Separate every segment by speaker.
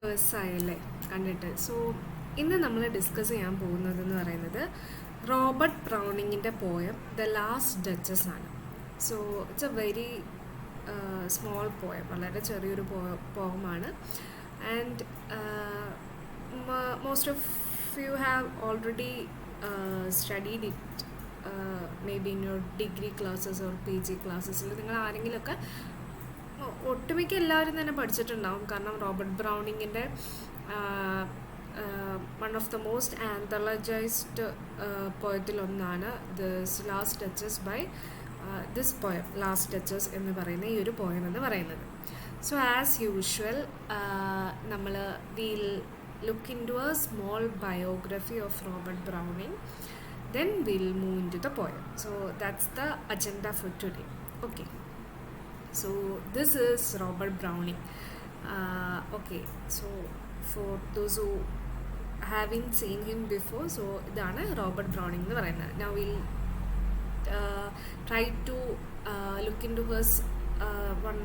Speaker 1: ദിവസമായല്ലേ കണ്ടിട്ട്. സോ ഇന്ന് നമ്മൾ ഡിസ്കസ് ചെയ്യാൻ പോകുന്നതെന്ന് പറയുന്നത് റോബർട്ട് ബ്രൗണിങ്ങിൻ്റെ പോയം ദ ലാസ്റ്റ് ഡച്ചസ് ആണ്. So it's a very small poem, വളരെ ചെറിയൊരു പോയമാണ്. And most of you have already studied it maybe in your degree classes or PG ക്ലാസ്സസിൽ നിങ്ങൾ ആരെങ്കിലുമൊക്കെ ഒട്ടുമിക്ക എല്ലാവരും തന്നെ പഠിച്ചിട്ടുണ്ടാവും. കാരണം റോബർട്ട് ബ്രൗണിങ്ങിൻ്റെ one of the most anthologised പോയത്തിലൊന്നാണ് this last duchess by this poem last duchess എന്ന് പറയുന്ന ഈ ഒരു പോയം എന്ന് പറയുന്നത്. സോ ആസ് യൂഷ്വൽ നമ്മൾ will look into a small biography of Robert Browning, then we'll move into the poem. So that's the agenda for today. Okay, so this is Robert Browning. Okay, so for those who haven't seen him before, so idana Robert Browning ennu parayunna. Now we'll try to look into his one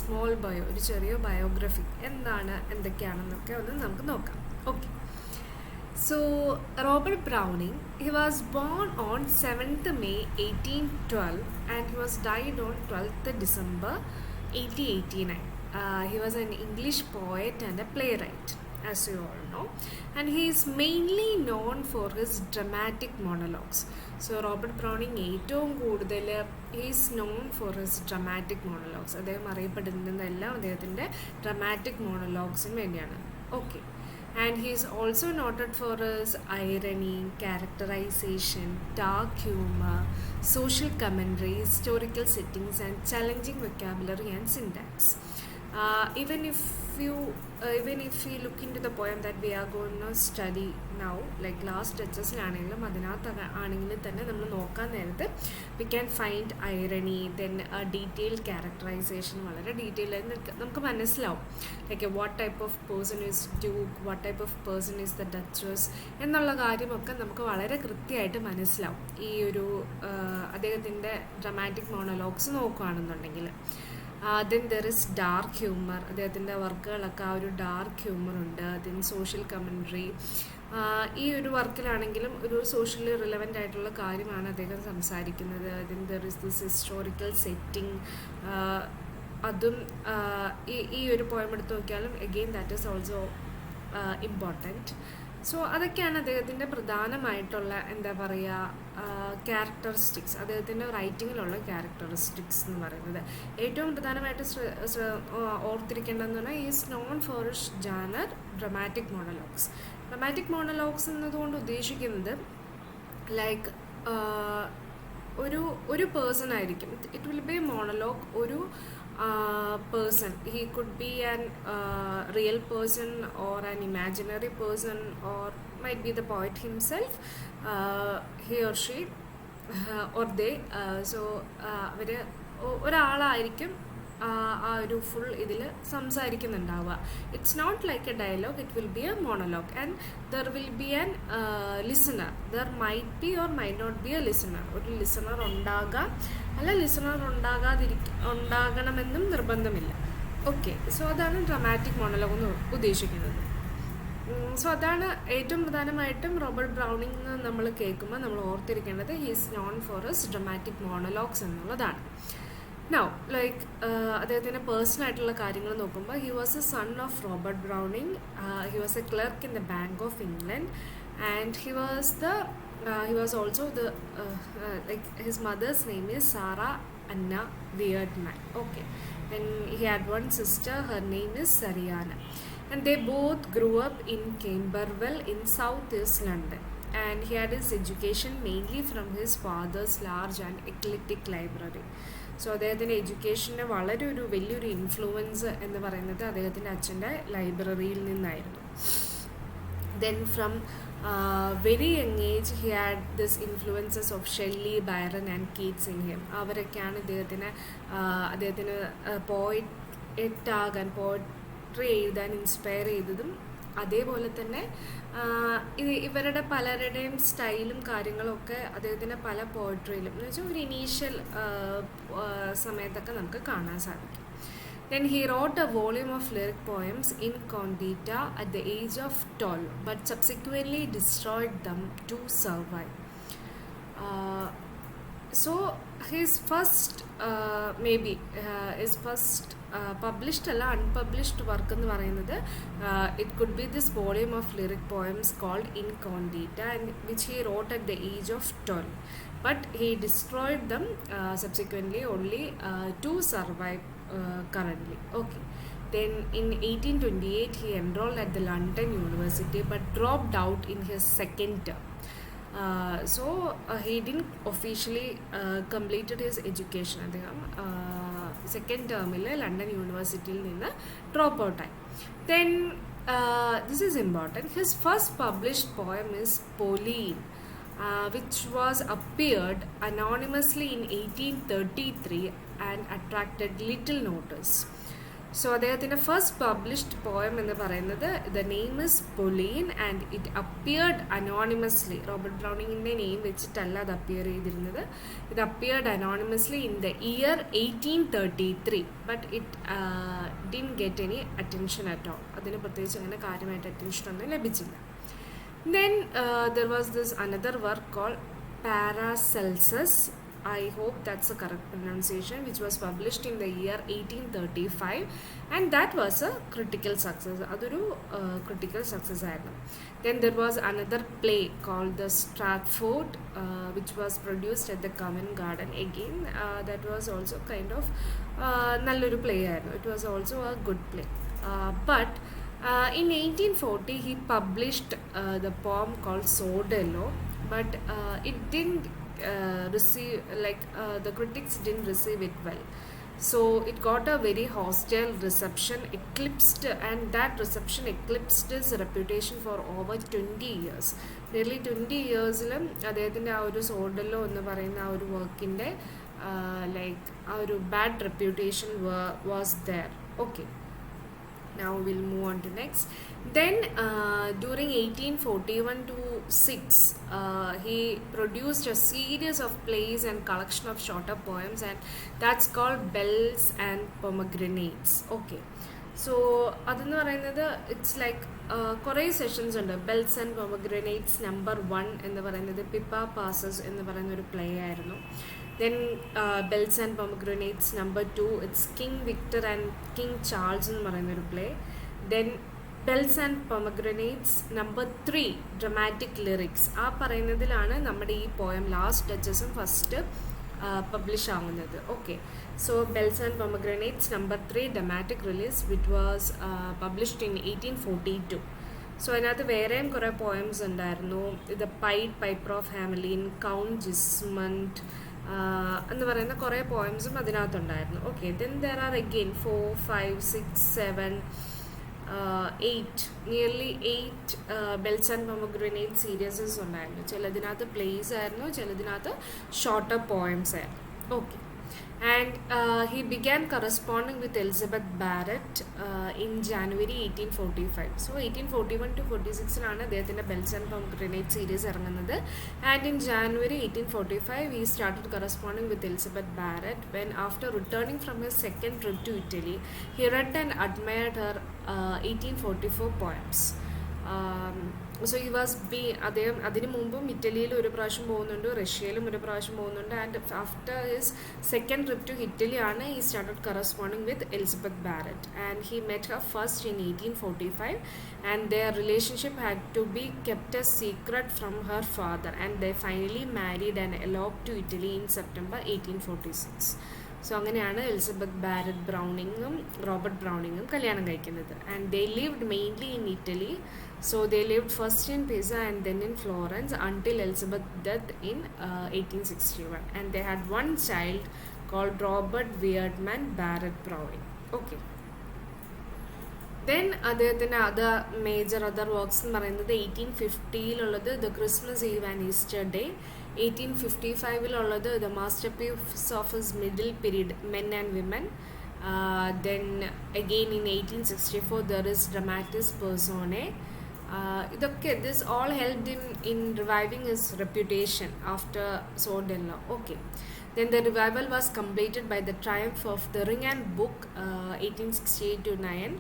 Speaker 1: small bio, oru cheriya biography endana endokkayanennokke onnu namukku nokkam. Okay, so Robert Browning, he was born on 7th May 1812 and he was died on 12th December 1889. He was an English poet and a playwright, as you all know, and he is mainly known for his dramatic monologues. So Robert Browning ഏറ്റവും കൂടുതൽ he is known for his dramatic monologues. അദ്ദേഹം അറിയപ്പെടുന്നതെല്ലാം അദ്ദേഹത്തിൻ്റെ dramatic മോണോലോഗ്സിന് വേണ്ടിയാണ്. Okay, and he is also noted for his irony, characterization, dark humor, social commentary, historical settings, and challenging vocabulary and syntax. Even if you look into the poem that we are going to study now, like Last Duchess ആണെങ്കിലും അതിനകത്ത് ആണെങ്കിലും തന്നെ നമ്മൾ നോക്കാൻ നേരത്ത് we can find irony, then a detailed characterization, വളരെ detail ആയി നമുക്ക് മനസ്സിലാവും. Like what type of person is Duke, what type of person is the duchess എന്നുള്ള കാര്യമൊക്കെ നമുക്ക് വളരെ കൃത്യമായിട്ട് മനസ്സിലാവും ഈ ഒരു അദ്ദേഹത്തിൻ്റെ ഡ്രമാറ്റിക് മോണോലോഗ്സ് നോക്കുകയാണെന്നുണ്ടെങ്കിൽ. Then there is dark humour, അദ്ദേഹത്തിൻ്റെ വർക്കുകളൊക്കെ ആ ഒരു ഡാർക്ക് ഹ്യൂമറുണ്ട്. ദെൻ സോഷ്യൽ കമൻട്രി, ഈ ഒരു വർക്കിലാണെങ്കിലും ഒരു സോഷ്യലി റിലവൻ്റ് ആയിട്ടുള്ള കാര്യമാണ് അദ്ദേഹം സംസാരിക്കുന്നത്. Then there is this historical setting, അതും ഈ ഒരു പോയം എടുത്ത് നോക്കിയാലും again that is also important. So അതൊക്കെയാണ് അദ്ദേഹത്തിൻ്റെ പ്രധാനമായിട്ടുള്ള എന്താ പറയുക ക്യാരക്ടറിസ്റ്റിക്സ്, അദ്ദേഹത്തിൻ്റെ റൈറ്റിങ്ങിലുള്ള ക്യാരക്ടറിസ്റ്റിക്സ് എന്ന് പറയുന്നത്. ഏറ്റവും പ്രധാനമായിട്ട് ഓർത്തിരിക്കേണ്ടതെന്ന് പറഞ്ഞാൽ is known for his genre dramatic monologues. Dramatic monologues എന്നതുകൊണ്ട് ഉദ്ദേശിക്കുന്നത് ലൈക്ക് ഒരു പേഴ്സൺ ആയിരിക്കും. It will be a monologue, ഒരു person. He could be an real person or an imaginary person, or might be the poet himself, he or she, or they. So അവർ ഒരാളായിരിക്കും ആ ഒരു full ഇതിൽ സംസാരിക്കുന്നുണ്ടാവുക. It's not like a dialogue, it will be a monologue and there will be an listener. There might be or might not be a listener. ഒരു listener ഉണ്ടാകാം, അല്ല listener ഉണ്ടാകണമെന്നും നിർബന്ധമില്ല. ഓക്കെ, സോ അതാണ് ഡ്രമാറ്റിക് മോണോലോഗ് എന്ന് ഉദ്ദേശിക്കുന്നത്. So അതാണ് ഏറ്റവും പ്രധാനമായിട്ടും റോബർട്ട് ബ്രൗണിങ് നമ്മൾ കേൾക്കുമ്പോൾ നമ്മൾ ഓർത്തിരിക്കേണ്ടത് he is known for his dramatic monologues എന്നുള്ളതാണ്. നൗ ലൈക്ക് അദ്ദേഹത്തിൻ്റെ പേഴ്സണലായിട്ടുള്ള കാര്യങ്ങൾ നോക്കുമ്പോൾ he was a son of Robert Browning. He was a clerk in the bank of England and he was also the like his mother's name is Sarah Anna Weirdman. Okay, then he had one sister, her name is Sariana, and they both grew up in Camberwell in southeast London, and he had his education mainly from his father's large and eclectic library. So അദ്ദേഹത്തിൻ്റെ എഡ്യൂക്കേഷൻ്റെ വളരെ ഒരു വലിയൊരു influence എന്ന് പറയുന്നത് അദ്ദേഹത്തിൻ്റെ അച്ഛൻ്റെ ലൈബ്രറിയിൽ നിന്നായിരുന്നു. Then from very young age he had this influences of Shelley, Byron and Keats in him. അവരൊക്കെയാണ് അദ്ദേഹത്തിന് പോയിറ്റാകാൻ, പോയട്രി എഴുതാൻ ഇൻസ്പയർ ചെയ്തതും. അതേപോലെ തന്നെ ഇവരുടെ പലരുടെയും സ്റ്റൈലും കാര്യങ്ങളൊക്കെ അദ്ദേഹത്തിൻ്റെ പല പോയട്രിയിലും എന്ന് വെച്ചാൽ ഒരു ഇനീഷ്യൽ സമയത്തൊക്കെ നമുക്ക് കാണാൻ സാധിക്കും. Then he wrote a volume of lyric poems in Condita at the age of 12, but subsequently destroyed them to survive. Uh, so his first his first published അല്ല unpublished work എന്ന് പറയുന്നത് it could be this volume of lyric poems called In Condita, and which he wrote at the age of 12, but he destroyed them subsequently only to survive currently. Okay. Then in 1828 he enrolled at the London University but dropped out in his second term. So he didn't officially completed his education. അദ്ദേഹം second ടേമിൽ London യൂണിവേഴ്സിറ്റിയിൽ നിന്ന് drop ഔട്ടായി. Then this is important, his first published poem is Pauline, which was appeared anonymously in 1833 and attracted little notice. So അദ്ദേഹത്തിൻ്റെ first published poem എന്ന് പറയുന്നത് the name is Pauline and it appeared anonymously. Robert ബ്രൗണിങ്ങിൻ്റെ name വെച്ചിട്ടല്ല അത് appear ചെയ്തിരുന്നത്. ഇത് appeared anonymously in the year 1833, but it didn't get any attention at all. അതിന് പ്രത്യേകിച്ച് അങ്ങനെ കാര്യമായിട്ട് അറ്റൻഷനൊന്നും ലഭിച്ചില്ല. Then there was this another work called Paracelsus, I hope that's the correct pronunciation, which was published in the year 1835, and that was a critical success. Aduru critical success aayirunnu. Then there was another play called The Stratford, which was produced at the Covent Garden. Again, that was also kind of nalloru play aayirunnu. It was also a good play, but in 1840 he published the poem called Sordello, but it didn't receive, the critics didn't receive it well, so it got a very hostile reception, and that reception eclipsed his reputation for over 20 years. Nearly 20 years അദ്ദേഹത്തിൻ്റെ ആ ഒരു സോർഡല്ലോ എന്ന് പറയുന്ന ആ ഒരു വർക്കിൻ്റെ ആ ഒരു bad reputation was there. Okay, now we'll move on to next. Then during 1841 to 6 he produced a series of plays and collection of shorter poems, and that's called Bells and Pomegranates. Okay, so അതെന്ന് പറയുന്നത് it's like കുറേ sessions ഉണ്ട്. Bells and പൊമഗ്രനേറ്റ്സ് number 1 എന്ന് പറയുന്നത് Pippa passes എന്ന് പറയുന്ന ഒരു play ആയിരുന്നു. Then Bells and Pomegranates number 2, it's King Victor and King Charles എന്ന് പറയുന്നൊരു play. Then Bells and Pomegranates number 3, Dramatic Lyrics. ആ പറയുന്നതിലാണ് നമ്മുടെ ഈ പോയം ലാസ്റ്റ് ഡച്ചസും ഫസ്റ്റ് പബ്ലിഷ് ആവുന്നത്. Okay, so Bells and Pomegranates number 3, Dramatic Release, which was published in 1842. So അതിനകത്ത് വേറെയും കുറേ poems ഉണ്ടായിരുന്നു. The Piper of Hamelin, Count Gismond എന്ന് പറയുന്ന കുറേ പോയംസും അതിനകത്തുണ്ടായിരുന്നു. Okay, then there are again 4, 5, 6, 7, 8, nearly 8 bells and pomegranate series ഉണ്ടായിരുന്നു. ചിലതിനകത്ത് പ്ലേസ് ആയിരുന്നു, ചിലതിനകത്ത് ഷോർട്ടർ പോയംസ് ആയിരുന്നു. Okay, and he began corresponding with Elizabeth Barrett in January 1845. So 1841 to 46 അദ്ദേഹത്തിൻ്റെ ബെൽസ് ആൻഡ് പൊമഗ്രനേറ്റ് സീരീസ് ഇറങ്ങുന്നത്. And in January 1845 he started corresponding with Elizabeth Barrett, when after returning from his second trip to Italy he read and admired her 1844 poems. So ഈ was അദ്ദേഹം അതിന് മുമ്പും ഇറ്റലിയിൽ ഒരു പ്രാവശ്യം പോകുന്നുണ്ട്, റഷ്യയിലും ഒരു പ്രാവശ്യം പോകുന്നുണ്ട്. And after his second trip to Italy ആണ് ഈ started corresponding with Elizabeth Barrett, and he met her first in 1845, and their relationship had to be kept a secret from her father, and they finally married and eloped to Italy in September 1846. So അങ്ങനെയാണ് Elizabeth Barrett ബ്രൗണിങ്ങും Robert ബ്രൗണിങ്ങും കല്യാണം കഴിക്കുന്നത്. And they lived mainly in Italy. So they lived first in Pisa and then in Florence until Elizabeth's death in 1861, and they had one child called Robert Weirdman Barrett Browning. Okay, then അദ്ദേഹത്തിൻ്റെ other works എന്ന് പറയുന്നത് 1850 the Christmas Eve and Easter Day, 1855 the masterpiece of his middle period Men and Women. Then again in 1864 there is Dramatis Personae. ഇതൊക്കെ this all helped him in reviving his reputation after Sordello. Okay, Then the revival was completed by the triumph of the Ring and Book 1868 to 9.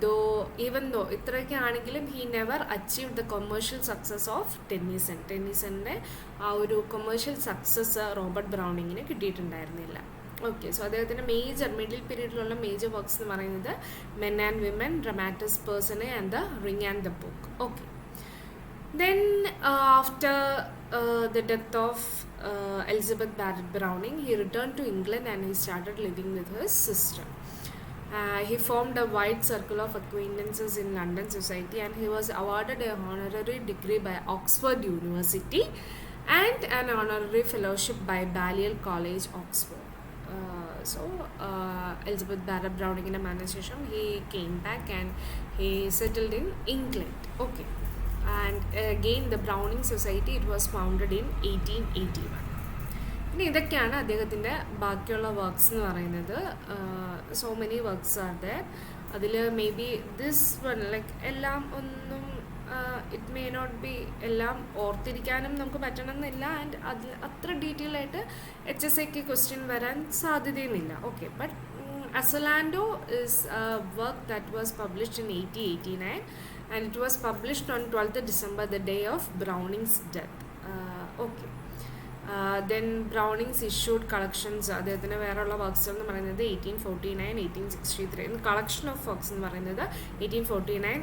Speaker 1: Though even though ഇത്രയൊക്കെ ആണെങ്കിലും he never achieved the commercial success of Tennyson. ടെന്നിസന്റെ ആ ഒരു commercial success Robert ബ്രൗണിങ്ങിന് കിട്ടിയിട്ടുണ്ടായിരുന്നില്ല. Okay, so അദ്ദേഹത്തിൻ്റെ major middle പീരീഡിലുള്ള major works എന്ന് പറയുന്നത് men and women, Dramatis Personae and the Ring and the Book. Okay, then after the death of Elizabeth Barrett Browning, he returned to England and he started living with his sister. He formed a wide circle of acquaintances in London society, and he was awarded a honorary degree by Oxford University and an honorary fellowship by Balliol College, Oxford. So Elizabeth Barrett Browning in a managation, he came back and he settled in England. Okay, and again the Browning Society, it was founded in 1881. ഇനി ഇതൊക്കെയാണ് അദ്ദേഹത്തിൻ്റെ ബാക്കിയുള്ള works എന്ന് പറയുന്നത്. So many works are there. അതിൽ maybe this one like എല്ലാം ഒന്നും it may not be എല്ലാം ഓർത്തിരിക്കാനും നമുക്ക് പറ്റണമെന്നില്ല, ആൻഡ് അതിൽ അത്ര ഡീറ്റെയിൽ ആയിട്ട് HSK ക്വസ്റ്റ്യൻ വരാൻ സാധ്യതയുമില്ല. Okay, but Asolando is a work that was published in 1889 and it was published on 12th December, the day of Browning's death. Okay. Then Browning's issued collections, അദ്ദേഹത്തിന് വേറെയുള്ള works എന്ന് പറയുന്നത് 1849, 1863. Collection of works എന്ന് പറയുന്നത് 1849.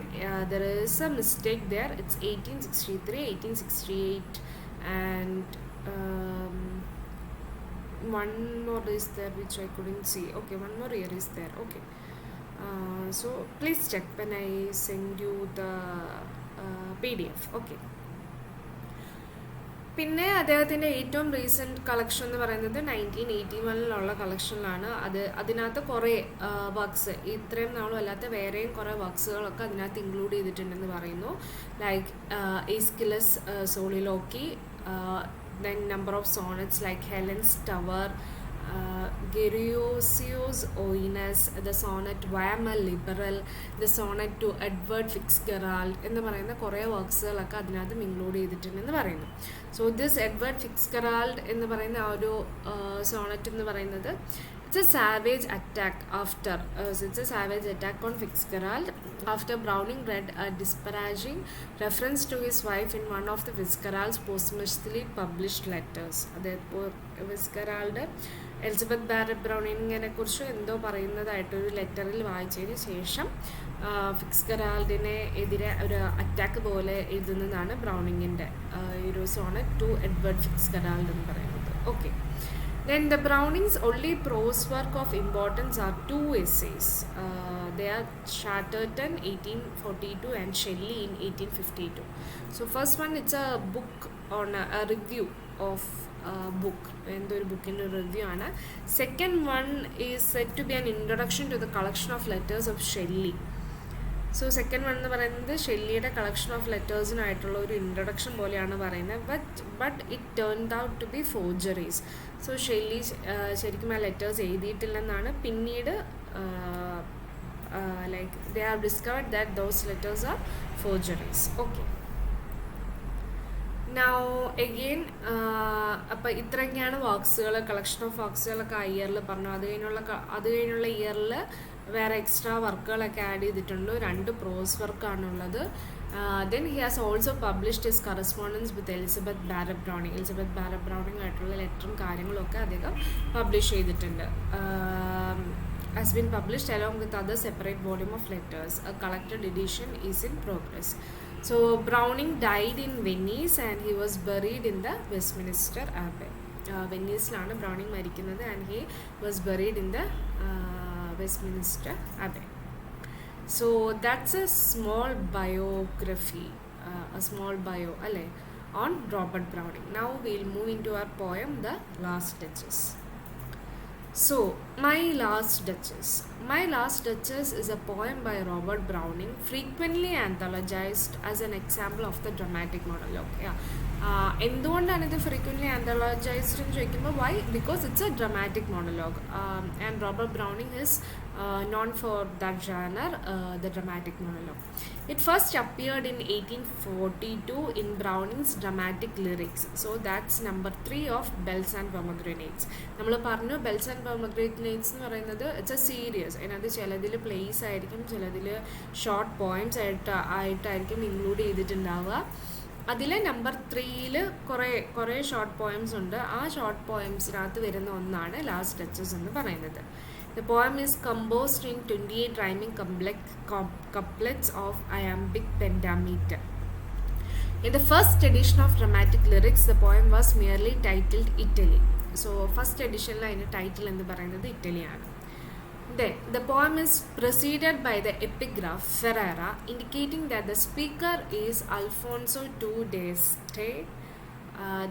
Speaker 1: There is a mistake there. It's 1863, 1868 and one more is there which I couldn't see. Okay, one more year is there. Okay, so please check when I send you the PDF. Okay, പിന്നെ അദ്ദേഹത്തിൻ്റെ ഏറ്റവും recent collection എന്ന് പറയുന്നത് 1981 കളക്ഷനിലാണ്. അതിനകത്ത് കുറേ works, ഇത്രയും നാളും അല്ലാത്ത വേറെയും കുറേ വർക്ക്സുകളൊക്കെ അതിനകത്ത് ഇൻക്ലൂഡ് ചെയ്തിട്ടുണ്ടെന്ന് പറയുന്നു. Like Aeschylus സോളിലോക്കി, then number of sonnets like Helen's Tower, Geriosio's Oines, the sonnet Why Am I Liberal, the sonnet to Edward Fitzgerald എന്ന് പറയുന്ന കുറേ വർക്ക്സുകളൊക്കെ അതിനകത്തും ഇൻക്ലൂഡ് ചെയ്തിട്ടുണ്ടെന്ന് പറയുന്നു. സോ ദിസ് എഡ്വേർഡ് ഫിറ്റ്സ്ജെറാൾഡ് എന്ന് പറയുന്ന ആ ഒരു സോണറ്റ് എന്ന് പറയുന്നത് it's a savage attack on Fitzgerald after Browning read a disparaging reference to his wife in one of the Fitzgerald's posthumously published letters. അതേപോലെ ഫിറ്റ്സ്ജെറാൾഡ് എലിസബത്ത് ബാരറ്റ് ബ്രൗണിങ്ങിനെ കുറിച്ച് എന്തോ പറയുന്നതായിട്ടൊരു ലെറ്ററിൽ വായിച്ചതിന് ശേഷം ഫിറ്റ്സ്ജെറാൾഡിനെ എതിരെ ഒരു അറ്റാക്ക് പോലെ എഴുതുന്നതാണ് ബ്രൗണിങ്ങിൻ്റെ ഒരു സോണറ്റ് ടു എഡ്വേർഡ് ഫിറ്റ്സ്ജെറാൾഡ് എന്ന് പറയുന്നത്. Okay, then the Browning's only prose work of importance are two essays. They are Chatterton 1842 and Shelley in 1852. So first one, it's a book on a review of a book, എന്തൊരു ബുക്കിൻ്റെ review ആണ്. Second one is set to be an introduction to the collection of letters of Shelley. So second one എന്ന് പറയുന്നത് ഷെല്ലിയുടെ collection of ലെറ്റേഴ്സിനായിട്ടുള്ള ഒരു introduction പോലെയാണ് പറയുന്നത്. But it turned out to be forgeries. So Shelley ശരിക്കും ആ letters എഴുതിയിട്ടില്ലെന്നാണ് പിന്നീട് like they have discovered that those letters are forgeries. Okay, now again അപ്പോൾ ഇത്രയൊക്കെയാണ് വർക്ക്സുകൾ, കളക്ഷൻ ഓഫ് വർക്ക്സുകളൊക്കെ ആ ഇയറിൽ പറഞ്ഞു. അത് കഴിഞ്ഞുള്ള ഇയറിൽ വേറെ എക്സ്ട്രാ വർക്കുകളൊക്കെ ആഡ് ചെയ്തിട്ടുണ്ട്. 2 പ്രോസ് വർക്കാണുള്ളത്. Then he has also published his correspondence with Elizabeth Barrett Browning ആയിട്ടുള്ള ലെറ്ററും കാര്യങ്ങളൊക്കെ അദ്ദേഹം പബ്ലിഷ് ചെയ്തിട്ടുണ്ട്. has been published along with other separate volume of letters. A collected edition is in progress. So Browning died in Venice and he was buried in the Westminster Abbey. വെനീസിലാണ് Browning മരിക്കുന്നത് and he was buried in the Westminster Abbey. So that's a small biography, on Robert Browning. Now we'll move into our poem, The Last Duchess. So, My Last Duchess. My Last Duchess is a poem by Robert Browning, frequently anthologized as an example of the dramatic monologue. എന്തുകൊണ്ടാണ് ഇത് frequently anthologised എന്ന് ചോദിക്കുമ്പോൾ why? Because it's a dramatic monologue and Robert Browning is known for that genre, the dramatic monologue. It first appeared in 1842 in Browning's dramatic lyrics. So that's number 3 of Bells and Pomegranates. നമ്മൾ പറഞ്ഞു bells and പൊമഗ്രനേറ്റ്സ് എന്ന് പറയുന്നത് it's A series. അതിനകത്ത് ചിലതിൽ place ആയിരിക്കും, ചിലതിൽ short poems ആയിട്ടായിരിക്കും include ചെയ്തിട്ടുണ്ടാവുക. അതിൽ നമ്പർ 3 കുറേ ഷോർട്ട് പോയംസ് ഉണ്ട്. ആ ഷോർട്ട് പോയംസിനകത്ത് വരുന്ന ഒന്നാണ് ലാസ്റ്റ് ഡച്ചസ് എന്ന് പറയുന്നത്. The poem is composed in 28 rhyming couplets of iambic pentameter. In the first edition of dramatic lyrics, the poem was merely titled Italy. So, first edition la ine title ennu parayunnathu Italy aanu. Then, the poem is preceded by the epigraph Ferrara, indicating that the speaker is Alfonso II d'Este,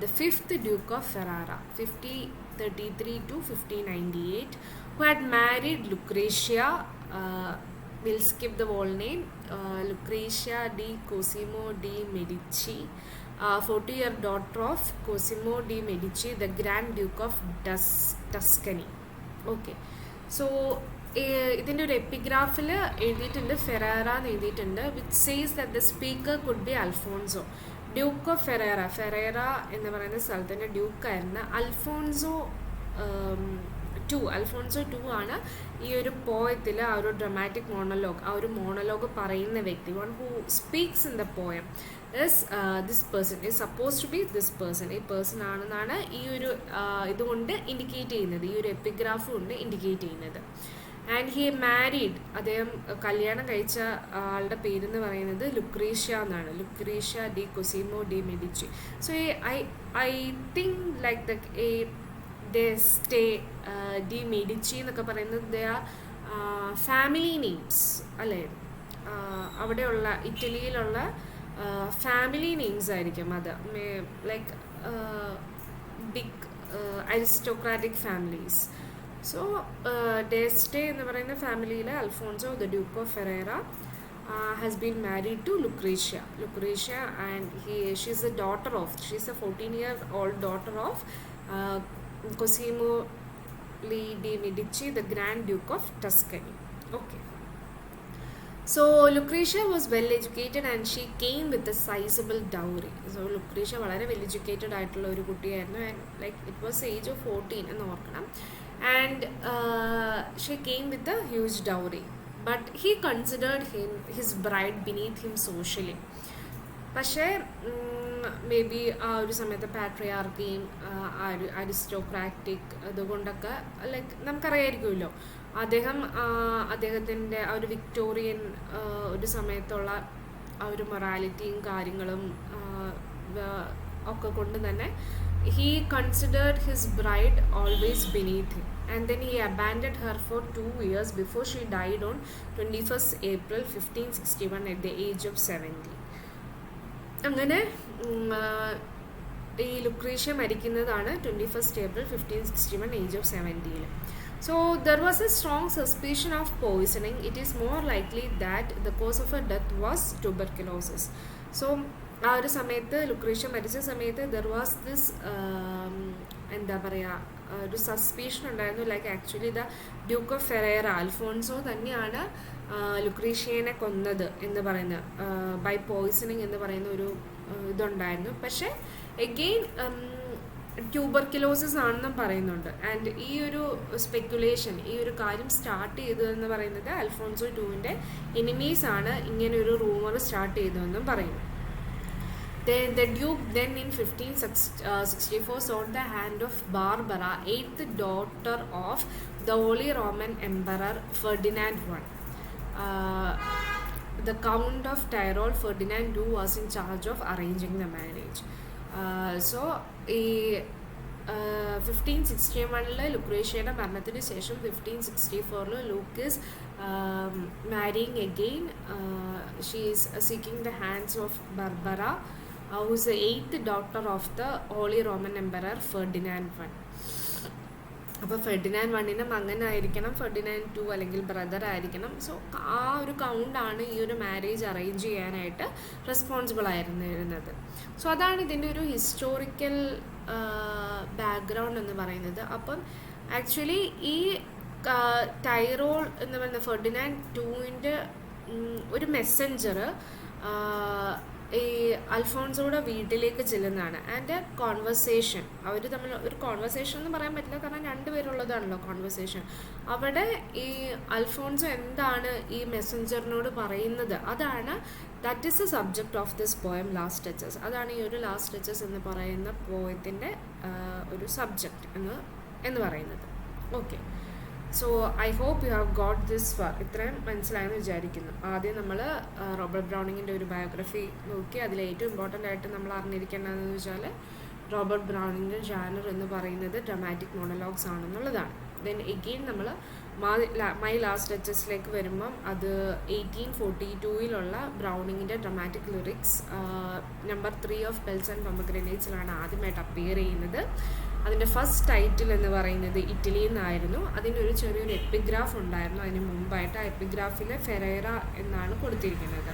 Speaker 1: the 5th Duke of Ferrara, 1533 to 1598, who had married Lucrezia, we'll skip the whole name, Lucrezia di Cosimo di Medici, 40-year daughter of Cosimo di Medici, the Grand Duke of Tuscany. Okay, so ഇതിൻ്റെ ഒരു എപ്പിഗ്രാഫിൽ എഴുതിയിട്ടുണ്ട്, Ferrara എന്ന് എഴുതിയിട്ടുണ്ട്, which says that the speaker could be Alfonso, duke of Ferrara എന്ന് പറയുന്ന സ്ഥലത്തിൻ്റെ ഡ്യൂക്കായിരുന്ന Alphonso to ആണ് ഈ ഒരു പോയത്തിൽ ആ ഒരു ഡ്രമാറ്റിക് മോണലോഗ്, ആ ഒരു മോണലോഗ് പറയുന്ന വ്യക്തി. One who speaks in the poem is this person, is suppose to be this person, ഈ പേഴ്സൺ ആണെന്നാണ് ഈ ഒരു ഇതുകൊണ്ട് ഇൻഡിക്കേറ്റ് ചെയ്യുന്നത്, ഈ ഒരു എപ്പിഗ്രാഫ് കൊണ്ട് ഇൻഡിക്കേറ്റ് ചെയ്യുന്നത്. ആൻഡ് ഹി മാരീഡ്, അദ്ദേഹം കല്യാണം കഴിച്ച ആളുടെ പേരെന്ന് പറയുന്നത് ലുക്രീഷ്യ എന്നാണ്, Lucrezia di Cosimo di Medici. So I think like the d'Este di Medici എന്നൊക്കെ പറയുന്നത് ദേ ആർ ഫാമിലി നെയിംസ് അല്ലേ, അവിടെയുള്ള ഇറ്റലിയിലുള്ള ഫാമിലി നെയിംസ് ആയിരിക്കും അത്, like big aristocratic families. So d'Este എന്ന് പറയുന്ന ഫാമിലിയിലെ Alfonso the Duke of Ferrara has been married to Lucrezia, and she's a 14-year-old daughter of Cosimo di Medici, the Grand Duke of Tuscany. Okay. So Lucrezia was well educated and she came with a sizable dowry. So Lucrezia വളരെ well educated ആയിട്ടുള്ള ഒരു കുട്ടിയായിരുന്നു, and like it was age of 14 എന്ന് ഓർക്കണം. And she came with a huge dowry, but he considered his bride beneath him socially. പക്ഷേ may be ആ ഒരു സമയത്ത് പാട്രിയാർക്കിയും അരിസ്റ്റോക്രാറ്റിക് അതുകൊണ്ടൊക്കെ ലൈക്ക് നമുക്കറിയായിരിക്കുമല്ലോ, അദ്ദേഹത്തിൻ്റെ ആ ഒരു വിക്ടോറിയൻ ഒരു സമയത്തുള്ള ആ ഒരു മൊറാലിറ്റിയും കാര്യങ്ങളും ഒക്കെ കൊണ്ട് തന്നെ he considered his bride always beneath him, and then he abandoned her for 2 years before she died on 21st April 1561 at the age of 70. അങ്ങനെ ഈ ലുക്രീഷ്യ മരിക്കുന്നതാണ് 21st April 1561 age of 70. So there was a strong suspicion of poisoning. It is more likely that the cause of her death was tuberculosis. So ആ ഒരു സമയത്ത് ലുക്രീഷ്യ മരിച്ച സമയത്ത് there was this എന്താ പറയുക, ഒരു സസ്പീഷൻ ഉണ്ടായിരുന്നു, like actually the Duke of Ferrara Alfonso തന്നെയാണ് ലുക്രീഷ്യനെ കൊന്നത് എന്ന് പറയുന്ന ബൈ പോയിസണിങ് എന്ന് പറയുന്ന ഒരു ഇതുണ്ടായിരുന്നു. പക്ഷേ എഗെയിൻ ട്യൂബർക്യുലോസിസ് ആണെന്നും പറയുന്നുണ്ട്. ആൻഡ് ഈ ഒരു സ്പെക്കുലേഷൻ, ഈ ഒരു കാര്യം സ്റ്റാർട്ട് ചെയ്തതെന്ന് പറയുന്നത് അൽഫോൺസോ ടൂവിൻ്റെ എനിമീസ് ആണ് ഇങ്ങനെ ഒരു റൂമർ സ്റ്റാർട്ട് ചെയ്തതെന്നും പറയുന്നു. The Duke then in 1564 sought the hand of Barbara, 8th daughter of the Holy Roman Emperor Ferdinand I. The Count of Tyrol, Ferdinand II, was in charge of arranging the marriage. So, 1561 ലുക്രേഷ്യയുടെ മരണത്തിന് ശേഷം 1564 look is marrying again. She is seeking the hands of Barbara, who is the 8th daughter of the Holy Roman Emperor Ferdinand I. അപ്പോൾ Ferdinand വണ്ണിൻ്റെ മകനായിരിക്കണം, Ferdinand to അല്ലെങ്കിൽ brother ആയിരിക്കണം. So ആ ഒരു കൗണ്ടാണ് ഈ ഒരു മാരേജ് അറേഞ്ച് ചെയ്യാനായിട്ട് റെസ്പോൺസിബിൾ ആയിരുന്നിരുന്നത്. സോ അതാണ് ഇതിൻ്റെ ഒരു ഹിസ്റ്റോറിക്കൽ ബാക്ക്ഗ്രൗണ്ട് എന്ന് പറയുന്നത്. അപ്പം ആക്ച്വലി ഈ ടൈറോൾ എന്ന് പറയുന്ന ഫെർഡിനാൻഡ് ടൂവിൻ്റെ ഒരു മെസ്സഞ്ചർ ഈ അൽഫോൺസോയുടെ വീട്ടിലേക്ക് ചെല്ലുന്നതാണ്. ആൻഡ് കോൺവെർസേഷൻ, അവർ തമ്മിൽ ഒരു കോൺവെർസേഷൻ എന്ന് പറയാൻ പറ്റില്ല, കാരണം രണ്ടുപേരുള്ളതാണല്ലോ കോൺവെർസേഷൻ. അവിടെ ഈ അൽഫോൺസോ എന്താണ് ഈ മെസ്സഞ്ചറിനോട് പറയുന്നത്, അതാണ് that is the subject of this poem last touches. അതാണ് ഈ ഒരു ലാസ്റ്റ് ടച്ചസ് എന്ന് പറയുന്ന പോയത്തിൻ്റെ ഒരു സബ്ജക്റ്റ് എന്ന് പറയുന്നത്. Okay, so I hope you have got this far. ഇത്രയും മനസ്സിലായെന്ന് വിചാരിക്കുന്നു. ആദ്യം നമ്മൾ റോബർട്ട് ബ്രൗണിങ്ങിൻ്റെ ഒരു ബയോഗ്രഫി നോക്കി. അതിൽ ഏറ്റവും ഇമ്പോർട്ടൻ്റ് ആയിട്ട് നമ്മൾ അറിഞ്ഞിരിക്കേണ്ടതെന്ന് വെച്ചാൽ റോബർട്ട് ബ്രൗണിങ്ങിൻ്റെ ജാനർ എന്ന് പറയുന്നത് ഡ്രമാറ്റിക് മോണോലോഗ്സ് ആണെന്നുള്ളതാണ്. ദെൻ എഗെയിൻ നമ്മൾ മൈ ലാസ്റ്റ് ടച്ചസിലേക്ക് വരുമ്പം അത് 1842 ബ്രൗണിങ്ങിൻ്റെ dramatic lyrics number 3 of bells and പൊമഗ്രനേറ്റ്സിലാണ് ആദ്യമായിട്ട് അപ്പിയർ ചെയ്യുന്നത്. അതിൻ്റെ ഫസ്റ്റ് ടൈറ്റിൽ എന്ന് പറയുന്നത് ഇറ്റലിയിൽ നിന്നായിരുന്നു. അതിൻ്റെ ഒരു ചെറിയൊരു എപ്പിഗ്രാഫ് ഉണ്ടായിരുന്നു അതിന് മുമ്പായിട്ട്. ആ എപ്പിഗ്രാഫിൽ ഫെറേറ എന്നാണ് കൊടുത്തിരിക്കുന്നത്.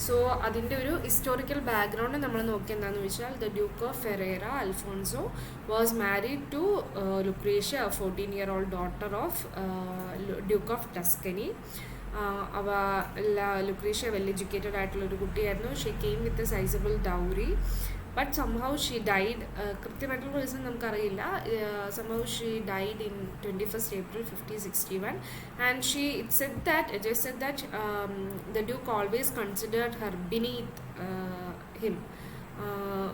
Speaker 1: സോ അതിൻ്റെ ഒരു ഹിസ്റ്റോറിക്കൽ ബാക്ക്ഗ്രൗണ്ട് നമ്മൾ നോക്കി എന്താണെന്ന് വെച്ചാൽ the Duke of Ferrara Alfonso was married to Lucrezia, 14-year-old daughter of Duke of Tuscany. Lucrezia well educated ആയിട്ടുള്ളൊരു കുട്ടിയായിരുന്നു. She came with a sizeable dowry, but somehow she died. കൃത്യമായിട്ടുള്ള reason നമുക്കറിയില്ല. Somehow she died in 21st April 1561, and it said that the Duke always considered her beneath him.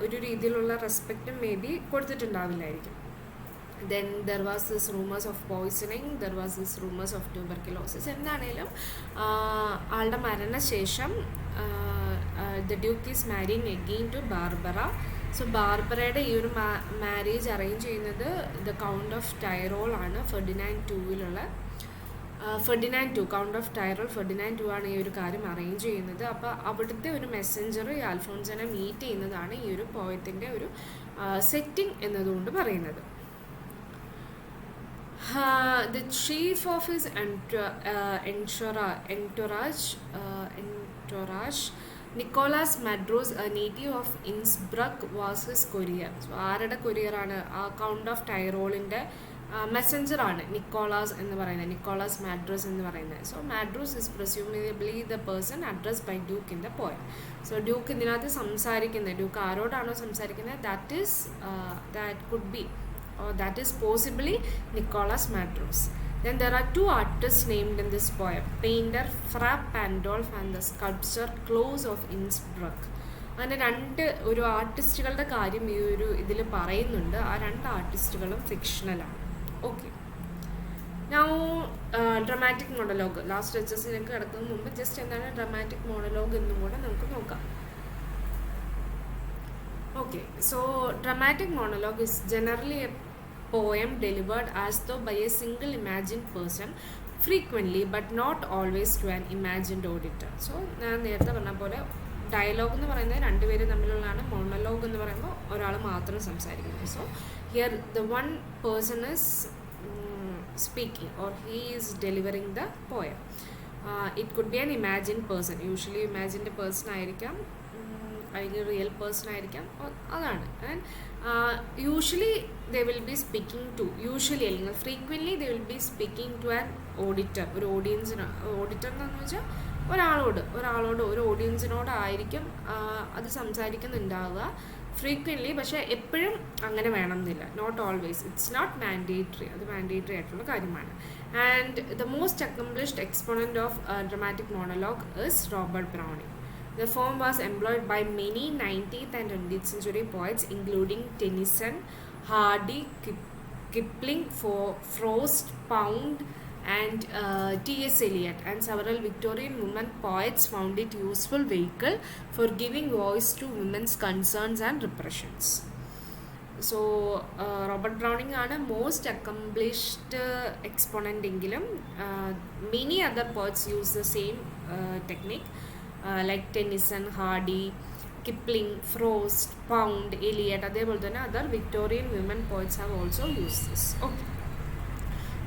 Speaker 1: ഒരു രീതിയിലുള്ള റെസ്പെക്റ്റും maybe കൊടുത്തിട്ടുണ്ടാവില്ലായിരിക്കും. Then there was this rumors of poisoning, there was this rumors of tuberculosis. എന്താണേലും ആളുടെ മരണശേഷം the Duke is marrying again to Barbara. So ബാർബറയുടെ ഈ ഒരു മാരേജ് അറേഞ്ച് ചെയ്യുന്നത് ദ കൗണ്ട് ഓഫ് ടൈറോൾ ആണ്. Ferdinand two count of Tyrol Ferdinand two ആണ് ഈ ഒരു കാര്യം അറേഞ്ച് ചെയ്യുന്നത്. അപ്പോൾ അവിടുത്തെ ഒരു മെസ്സഞ്ചർ ഈ അൽഫോൺസിനെ മീറ്റ് ചെയ്യുന്നതാണ് ഈ ഒരു പോയത്തിൻ്റെ ഒരു സെറ്റിംഗ് എന്നതുകൊണ്ട് പറയുന്നത്. The chief of his entourage, Nicholas Madros, a native of Innsbruck, was his courier. So ആരുടെ കൊറിയറാണ്? ആ കൗണ്ട് ഓഫ് ടൈറോളിൻ്റെ മെസ്സഞ്ചർ ആണ് നിക്കോളാസ് എന്ന് പറയുന്നത്, നിക്കോളാസ് മാഡ്രോസ് എന്ന് പറയുന്നത്. So Madros is presumably the person address by duke in the poem. So duke ഇതിനകത്ത് സംസാരിക്കുന്നത്, ഡ്യൂക്ക് ആരോടാണോ സംസാരിക്കുന്നത്, that could be, or that is possibly Nicholas Madros. Then there are two artists named in this poem, painter Fra Pandolf and the sculptor Claus of Innsbruck. അങ്ങനെ ഒരു ആർട്ടിസ്റ്റുകളുടെ കാര്യം ഈ ഒരു ഇതിൽ പറയുന്നുണ്ട്. ആ രണ്ട് ആർട്ടിസ്റ്റുകളും ഫിക്ഷണലാണ്. Okay, now dramatic monologue. Last ടച്ചസിലേക്ക് കിടക്കുന്നതിന് മുമ്പ് ജസ്റ്റ് എന്താണ് ഡ്രമാറ്റിക് മോണോലോഗ് എന്നും കൂടെ നമുക്ക് നോക്കാം. Okay, so dramatic monologue is generally a poem delivered as though by a single imagined person, frequently but not always to an imagined auditor. So ഞാൻ നേരത്തെ പറഞ്ഞ പോലെ ഡയലോഗ് എന്ന് പറയുന്നത് രണ്ടുപേരും തമ്മിലുള്ളതാണ്. മോണോലോഗ് എന്ന് പറയുമ്പോൾ ഒരാൾ മാത്രം സംസാരിക്കുന്നത്. So here the one person is speaking or he is delivering the poem. It could be an imagined person. Usually imagined person ആയിരിക്കാം, അല്ലെങ്കിൽ റിയൽ പേഴ്സൺ ആയിരിക്കാം, അതാണ്. And usually they will be speaking to, usually അല്ലെങ്കിൽ frequently they will be speaking to an auditor. ഒരു ഓഡിയൻസിന്, auditor എന്താണെന്ന് വെച്ചാൽ ഒരാളോട് ഒരു ഓഡിയൻസിനോടായിരിക്കും അത് സംസാരിക്കുന്നുണ്ടാവുക ഫ്രീക്വൻ്റ്ലി. പക്ഷേ എപ്പോഴും അങ്ങനെ വേണമെന്നില്ല, not always. It's not mandatory, അത് മാൻഡേറ്ററി ആയിട്ടുള്ള കാര്യമാണ്. And the most accomplished exponent of dramatic monologue is Robert Browning. The form was employed by many 19th and 20th century poets, including Tennyson, Hardy, Kipling, Frost, Pound, and T.S. Eliot, and several Victorian women poets found it useful vehicle for giving voice to women's concerns and repressions. So Robert Browning ആണ് most accomplished exponent എങ്കിലും many other poets use the same technique. Like Tennyson, Hardy, Kipling, Frost, Pound, Eliot, അതേപോലെ തന്നെ other Victorian women poets have also used this. Okay,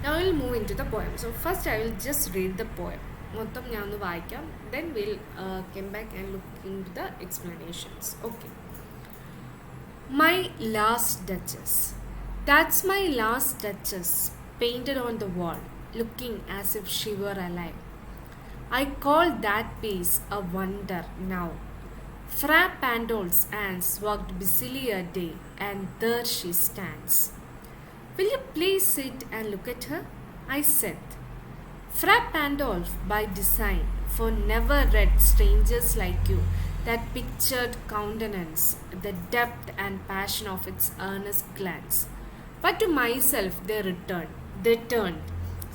Speaker 1: now I will move into the poem. So first I will just read the poem. മൊത്തം ഞാൻ ഒന്ന് വായിക്കാം, then we'll come back and look into the explanations. Okay. My last duchess. That's my last duchess. painted on the wall, looking as if she were alive. I call that piece a wonder now. Fra Pandolf's hands worked busily a day, and there she stands. Will you please sit and look at her? I said. Fra Pandolf, by design, for never read strangers like you, that pictured countenance, the depth and passion of its earnest glance. But to myself they turned.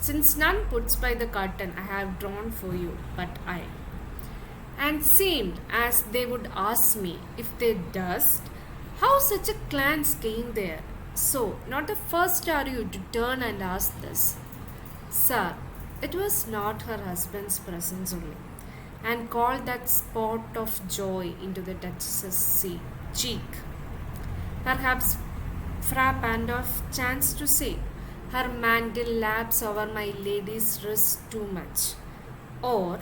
Speaker 1: Since none puts by the curtain I have drawn for you, but I. And seemed as they would ask me, if they durst, how such a glance came there. So, not the first are you to turn and ask this. Sir, it was not her husband's presence only, and called that spot of joy into the Duchess's cheek. Perhaps Fra Pandolf chanced to say, her mantle laps over my lady's wrist too much. Or,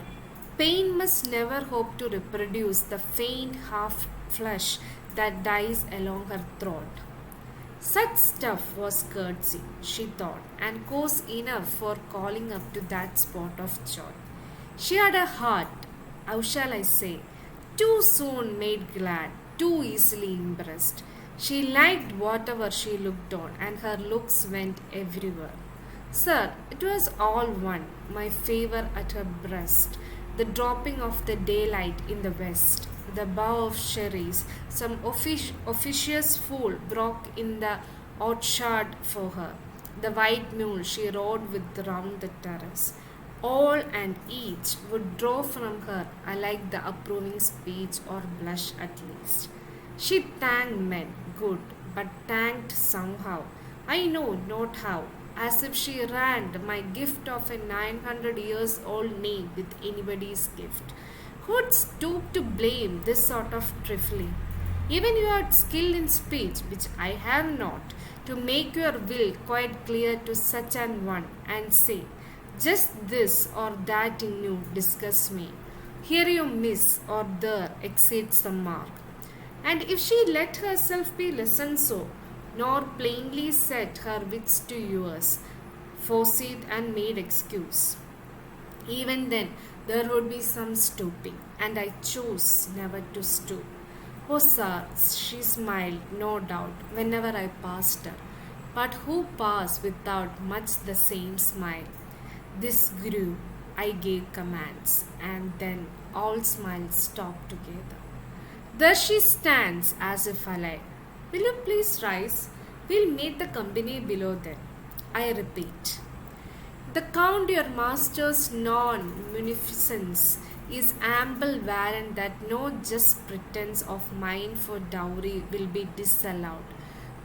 Speaker 1: pain must never hope to reproduce the faint half flush that dies along her throat. Such stuff was courtesy, she thought, and cause enough for calling up to that spot of joy. She had a heart, how shall I say, too soon made glad, too easily impressed. She liked whatever she looked on, and her looks went everywhere. Sir, it was all one, my favour at her breast, the dropping of the daylight in the west, the bough of cherries, some officious fool broke in the orchard for her, the white mule she rode with round the terrace. All and each would draw from her alike the approving speech or blush at least. She thanked men, good, but thanked somehow, I know not how, as if she ranked my gift of a 900 years old knee with anybody's gift. Who'd stoop to blame this sort of trifling? Even you had skill in speech, which I have not, to make your will quite clear to such an one, and say, just this or that in you disgusts me. Here you miss, or there exceeds the mark. And if she let herself be listened so, nor plainly set her wits to yours, foresaid and made excuse, even then there would be some stooping, and I chose never to stoop. Oh, sir, she smiled, no doubt, whenever I passed her. But who passed without much the same smile? This grew, I gave commands, and then all smiles stopped together. There she stands as if alive. Will you please rise? We'll meet the company below then. I repeat. The Count your master's non-munificence is ample warrant that no just pretence of mine for dowry will be disallowed,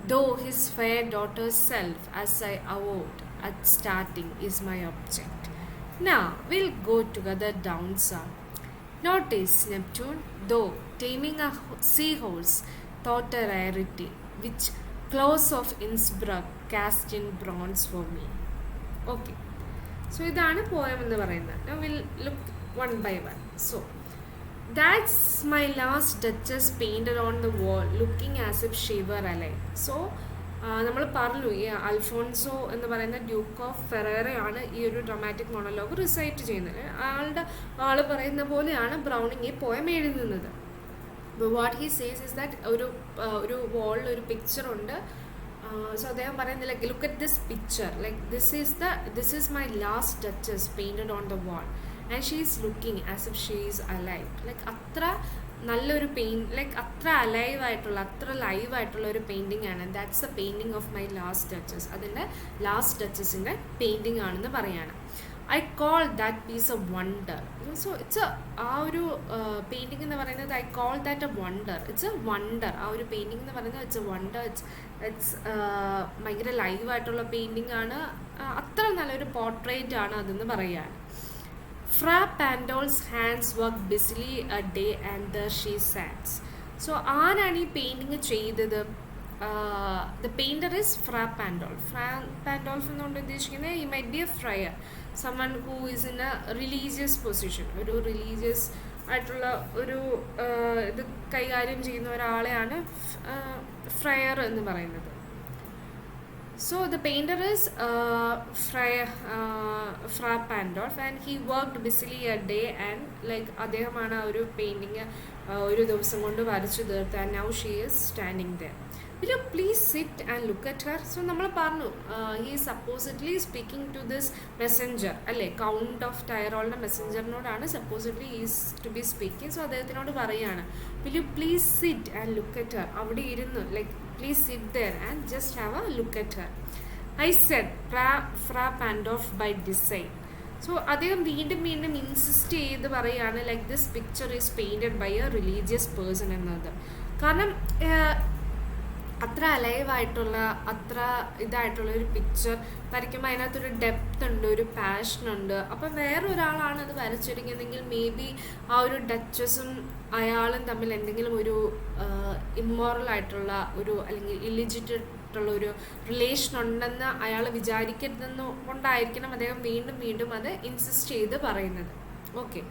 Speaker 1: though his fair daughter's self, as I avowed at starting, is my object. Now we'll go together down, sir. Notice, Neptune, though taming a seahorse thought a rarity, which Claus of Innsbruck cast in bronze for me. Okay. So, ഇതാണ് poem എന്ന് പറയുന്നത്. Now we'll look one by one. So, that's my last Duchess painted on the wall, looking as if she were alive. So, നമ്മൾ പറഞ്ഞു ഈ Alphonso എന്ന് പറയുന്ന Duke of ഫെറേറയാണ് ഈ ഒരു ഡ്രമാറ്റിക് മോണോലോഗ് റിസൈറ്റ് ചെയ്യുന്നത്. ആൾ പറയുന്ന പോലെയാണ് ബ്രൗണിങ് ഈ പോയം എഴുതുന്നത്. What he says is that ഒരു വാളിൽ ഒരു പിക്ചർ ഉണ്ട്. സോ അദ്ദേഹം പറയുന്നത് like look at this picture, like this is my last duchess painted on the wall and she is looking as if she is alive. Like അത്ര നല്ലൊരു like അത്ര alive ആയിട്ടുള്ള അത്ര ലൈവ് ആയിട്ടുള്ള ഒരു പെയിൻറ്റിംഗ് ആണ്. That's a painting of my last duchess. അതിൻ്റെ last ഡച്ചസിൻ്റെ പെയിൻറ്റിംഗ് ആണെന്ന് പറയാണ്. I call that piece a wonder. So it's ആ ഒരു പെയിൻറ്റിംഗ് എന്ന് പറയുന്നത് I call that a wonder. It's a wonder. ആ ഒരു പെയിൻറ്റിംഗ് എന്ന് പറയുന്നത് ഇറ്റ്സ് എ വണ്ടർ. ഇറ്റ്സ് ഭയങ്കര ലൈവായിട്ടുള്ള പെയിൻറ്റിംഗ് ആണ്. അത്ര നല്ലൊരു പോർട്രേറ്റ് ആണ് അതെന്ന് പറയുകയാണ്. Fra Pandolf's hands worked busily a day, and there she sat. So, ആരാണ് ഈ പെയിൻറ്റിങ് ചെയ്തത്? The painter is Fra Pandolf. Fra Pandolf എന്നുകൊണ്ട് ഉദ്ദേശിക്കുന്നത് he might be a friar, someone who is in a religious position. ഒരു religious ആയിട്ടുള്ള ഒരു ഇത് കൈകാര്യം ചെയ്യുന്ന ഒരാളെയാണ് ഫ്രയർ എന്ന് പറയുന്നത്. So the painter is Fra Pandolf, and he worked busily a day, and like അദ്ദേഹമാണ് ആ ഒരു പെയിൻറ്റിങ് ഒരു ദിവസം കൊണ്ട് വരച്ചു തീർത്ത്. And now she is standing there. Will you please sit and look at her. So നമ്മൾ പറഞ്ഞു he supposedly speaking to this messenger അല്ലേ, കൗണ്ട് ഓഫ് ടൈറോളിൻ്റെ മെസ്സഞ്ചറിനോടാണ് supposedly is to be speaking. So അദ്ദേഹത്തിനോട് പറയുകയാണ്, will you please sit and look at her. അവിടെ ഇരുന്ന് like please sit there and just have a look at her. I said Fra Pandolf by design. So അദ്ദേഹം വീണ്ടും insist ചെയ്ത് പറയുകയാണ് like this picture is painted by a religious person എന്നത്. കാരണം അത്ര അലൈവായിട്ടുള്ള അത്ര ഇതായിട്ടുള്ള ഒരു പിക്ചർ വരയ്ക്കുമ്പോൾ അതിനകത്തൊരു ഡെപ്ത് ഉണ്ട്, ഒരു പാഷനുണ്ട്. അപ്പം വേറൊരാളാണ് അത് വരച്ചിരിക്കുന്നതെങ്കിൽ മേ ബി ആ ഒരു ഡച്ചസും അയാളും തമ്മിൽ എന്തെങ്കിലും ഒരു ഇമ്മോറൽ ആയിട്ടുള്ള ഒരു അല്ലെങ്കിൽ ഇല്ലിജിറ്റായിട്ടുള്ള ഒരു റിലേഷൻ ഉണ്ടെന്ന് അയാൾ വിചാരിക്കരുതെന്ന് കൊണ്ടായിരിക്കണം അദ്ദേഹം വീണ്ടും അത് ഇൻസിസ്റ്റ് ചെയ്ത് പറയുന്നത്. ഓക്കെ,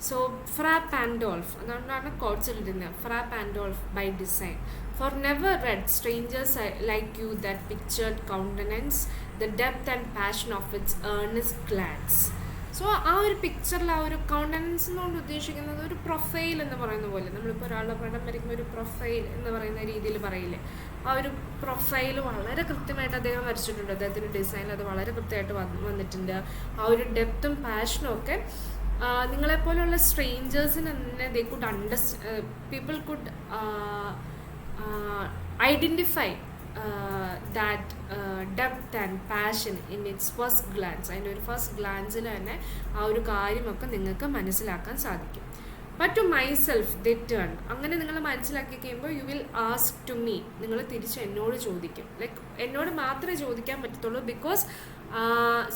Speaker 1: സോ Fra Pandolf, അതുകൊണ്ടാണ് കോട്സിലിരുന്നത്. Fra Pandolf by design. For never read strangers like you that pictured countenance, the depth and passion of its earnest glance. So ആ ഒരു പിക്ചറിൽ ആ ഒരു കൗണ്ടനൻസ് എന്നുകൊണ്ട് ഉദ്ദേശിക്കുന്നത് ഒരു പ്രൊഫൈൽ എന്ന് പറയുന്ന പോലെ, നമ്മളിപ്പോൾ ഒരാളുടെ പടം വരയ്ക്കുമ്പോൾ ഒരു പ്രൊഫൈൽ എന്ന് പറയുന്ന രീതിയിൽ പറയില്ലേ, ആ ഒരു പ്രൊഫൈൽ വളരെ കൃത്യമായിട്ട് അദ്ദേഹം വരച്ചിട്ടുണ്ട്. അദ്ദേഹത്തിൻ്റെ ഡിസൈനിൽ അത് വളരെ കൃത്യമായിട്ട് വന്നിട്ടുണ്ട്. ആ ഒരു ഡെപ്തും പാഷനും ഒക്കെ നിങ്ങളെപ്പോലുള്ള സ്ട്രേഞ്ചേഴ്സിന് തന്നെ they could people could identify that depth and passion in its first glance. അതിൻ്റെ ഒരു ഫസ്റ്റ് ഗ്ലാൻസിൽ തന്നെ ആ ഒരു കാര്യമൊക്കെ നിങ്ങൾക്ക് മനസ്സിലാക്കാൻ സാധിക്കും. But to myself they turn. അങ്ങനെ നിങ്ങൾ മനസ്സിലാക്കി കഴിയുമ്പോൾ you will ask to me, നിങ്ങൾ തിരിച്ച് എന്നോട് ചോദിക്കും. ലൈക്ക് എന്നോട് മാത്രമേ ചോദിക്കാൻ പറ്റത്തുള്ളൂ, because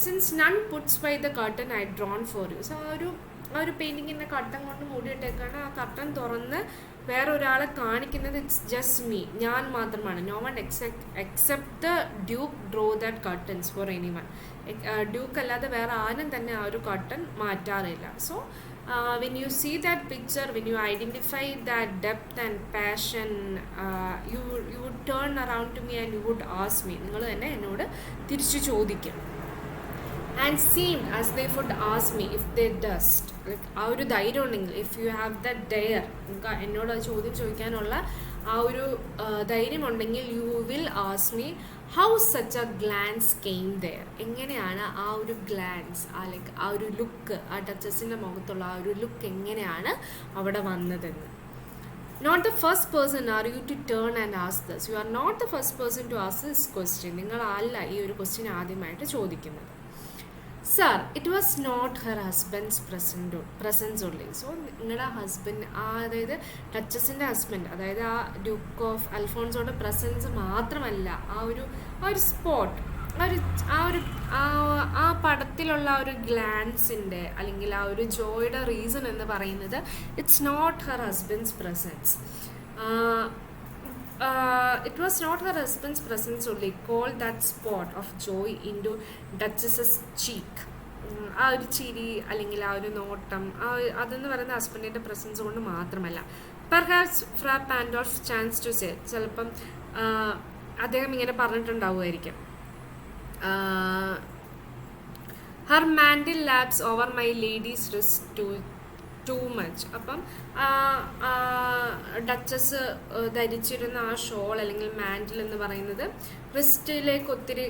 Speaker 1: since none puts by the curtain I drawn for you. So ആ ഒരു പെയിൻറ്റിങ്ങിൻ്റെ കർട്ടൻ കൊണ്ട് മൂടിയിട്ടേക്കാണ്. ആ കർട്ടൻ തുറന്ന് വേറെ ഒരാളെ കാണിക്കുന്നത് ഇറ്റ്സ് ജസ്റ്റ് മീ, ഞാൻ മാത്രമാണ്. No one except the duke draw that curtains for any one. Duke അല്ലാതെ വേറെ ആരും തന്നെ ആ ഒരു കർട്ടൻ മാറ്റാറില്ല. So when you see that picture, when you identify that depth and passion, you would turn around to me and you would ask me. നിങ്ങൾ തന്നെ എന്നോട് തിരിച്ചു ചോദിക്കും. And seemed as they would ask me if they dust. Like ആ ഒരു ധൈര്യം ഉണ്ടെങ്കിൽ, if you have that dare, നിങ്ങൾക്ക് എന്നോട് ചോദ്യം ചോദിക്കാനുള്ള ആ ഒരു ധൈര്യമുണ്ടെങ്കിൽ, you will ask me how such a glance came there. എങ്ങനെയാണ് ആ ഒരു ഗ്ലാൻസ്, ലൈക്ക് ആ ഒരു ലുക്ക്, ആ ഡച്ചസിൻ്റെ മുഖത്തുള്ള ആ ഒരു ലുക്ക് എങ്ങനെയാണ് അവിടെ വന്നതെന്ന്. Not the first person are you to turn and ask this. You are not the first person to ask this question. നിങ്ങളല്ല ഈ ഒരു ക്വസ്റ്റ്യൻ ആദ്യമായിട്ട് ചോദിക്കുന്നത്. Sir, it was not her husband's presence only. So നിങ്ങളുടെ husband, അതായത് ഡച്ചസിൻ്റെ husband, അതായത് ആ ഡ്യൂക്ക് ഓഫ് അൽഫോൺസോയുടെ പ്രസൻസ് മാത്രമല്ല, ആ ഒരു സ്പോട്ട്, ആ പടത്തിലുള്ള ആ ഒരു ഗ്ലാൻസിൻ്റെ അല്ലെങ്കിൽ ആ ഒരു ജോയുടെ റീസൺ എന്ന് പറയുന്നത് it's not her husband's presence. It was not her husband's presence only called that spot of joy into Duchess's cheek. ആ ഒരു ചിരി അല്ലെങ്കിൽ ആ ഒരു നോട്ടം, അതെന്ന് പറയുന്ന ഹസ്ബൻഡിൻ്റെ പ്രസൻസ് കൊണ്ട് മാത്രമല്ല. Perhaps Fra Pandolf chance to say, ചിലപ്പം അദ്ദേഹം ഇങ്ങനെ പറഞ്ഞിട്ടുണ്ടാവുമായിരിക്കും, her mantle laps over my lady's wrist too much. അപ്പം ഡച്ചസ് ധരിച്ചിരുന്ന ആ ഷോൾ അല്ലെങ്കിൽ മാൻഡിൽ എന്ന് പറയുന്നത് റിസ്റ്റിലേക്ക് ഒത്തിരി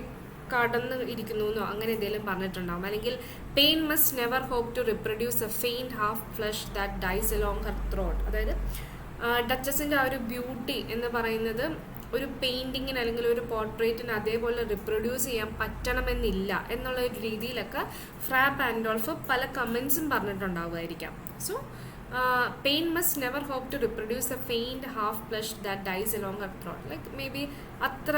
Speaker 1: കടന്ന് ഇരിക്കുന്നു എന്നോ അങ്ങനെ എന്തെങ്കിലും പറഞ്ഞിട്ടുണ്ടാവും. അല്ലെങ്കിൽ paint must never hope to reproduce a faint half flush that dies along her throat. അതായത് ഡച്ചസിൻ്റെ ആ ഒരു ബ്യൂട്ടി എന്ന് പറയുന്നത് ഒരു പെയിൻറ്റിങ്ങിന് അല്ലെങ്കിൽ ഒരു പോർട്രേറ്റിന് അതേപോലെ റിപ്രൊഡ്യൂസ് ചെയ്യാൻ പറ്റണമെന്നില്ല എന്നുള്ള ഒരു രീതിയിലൊക്കെ Fra Pandolf പല കമൻസും പറഞ്ഞിട്ടുണ്ടാവുമായിരിക്കാം. So paint must never hope to reproduce a faint half flush that dies along her throat. Like may be അത്ര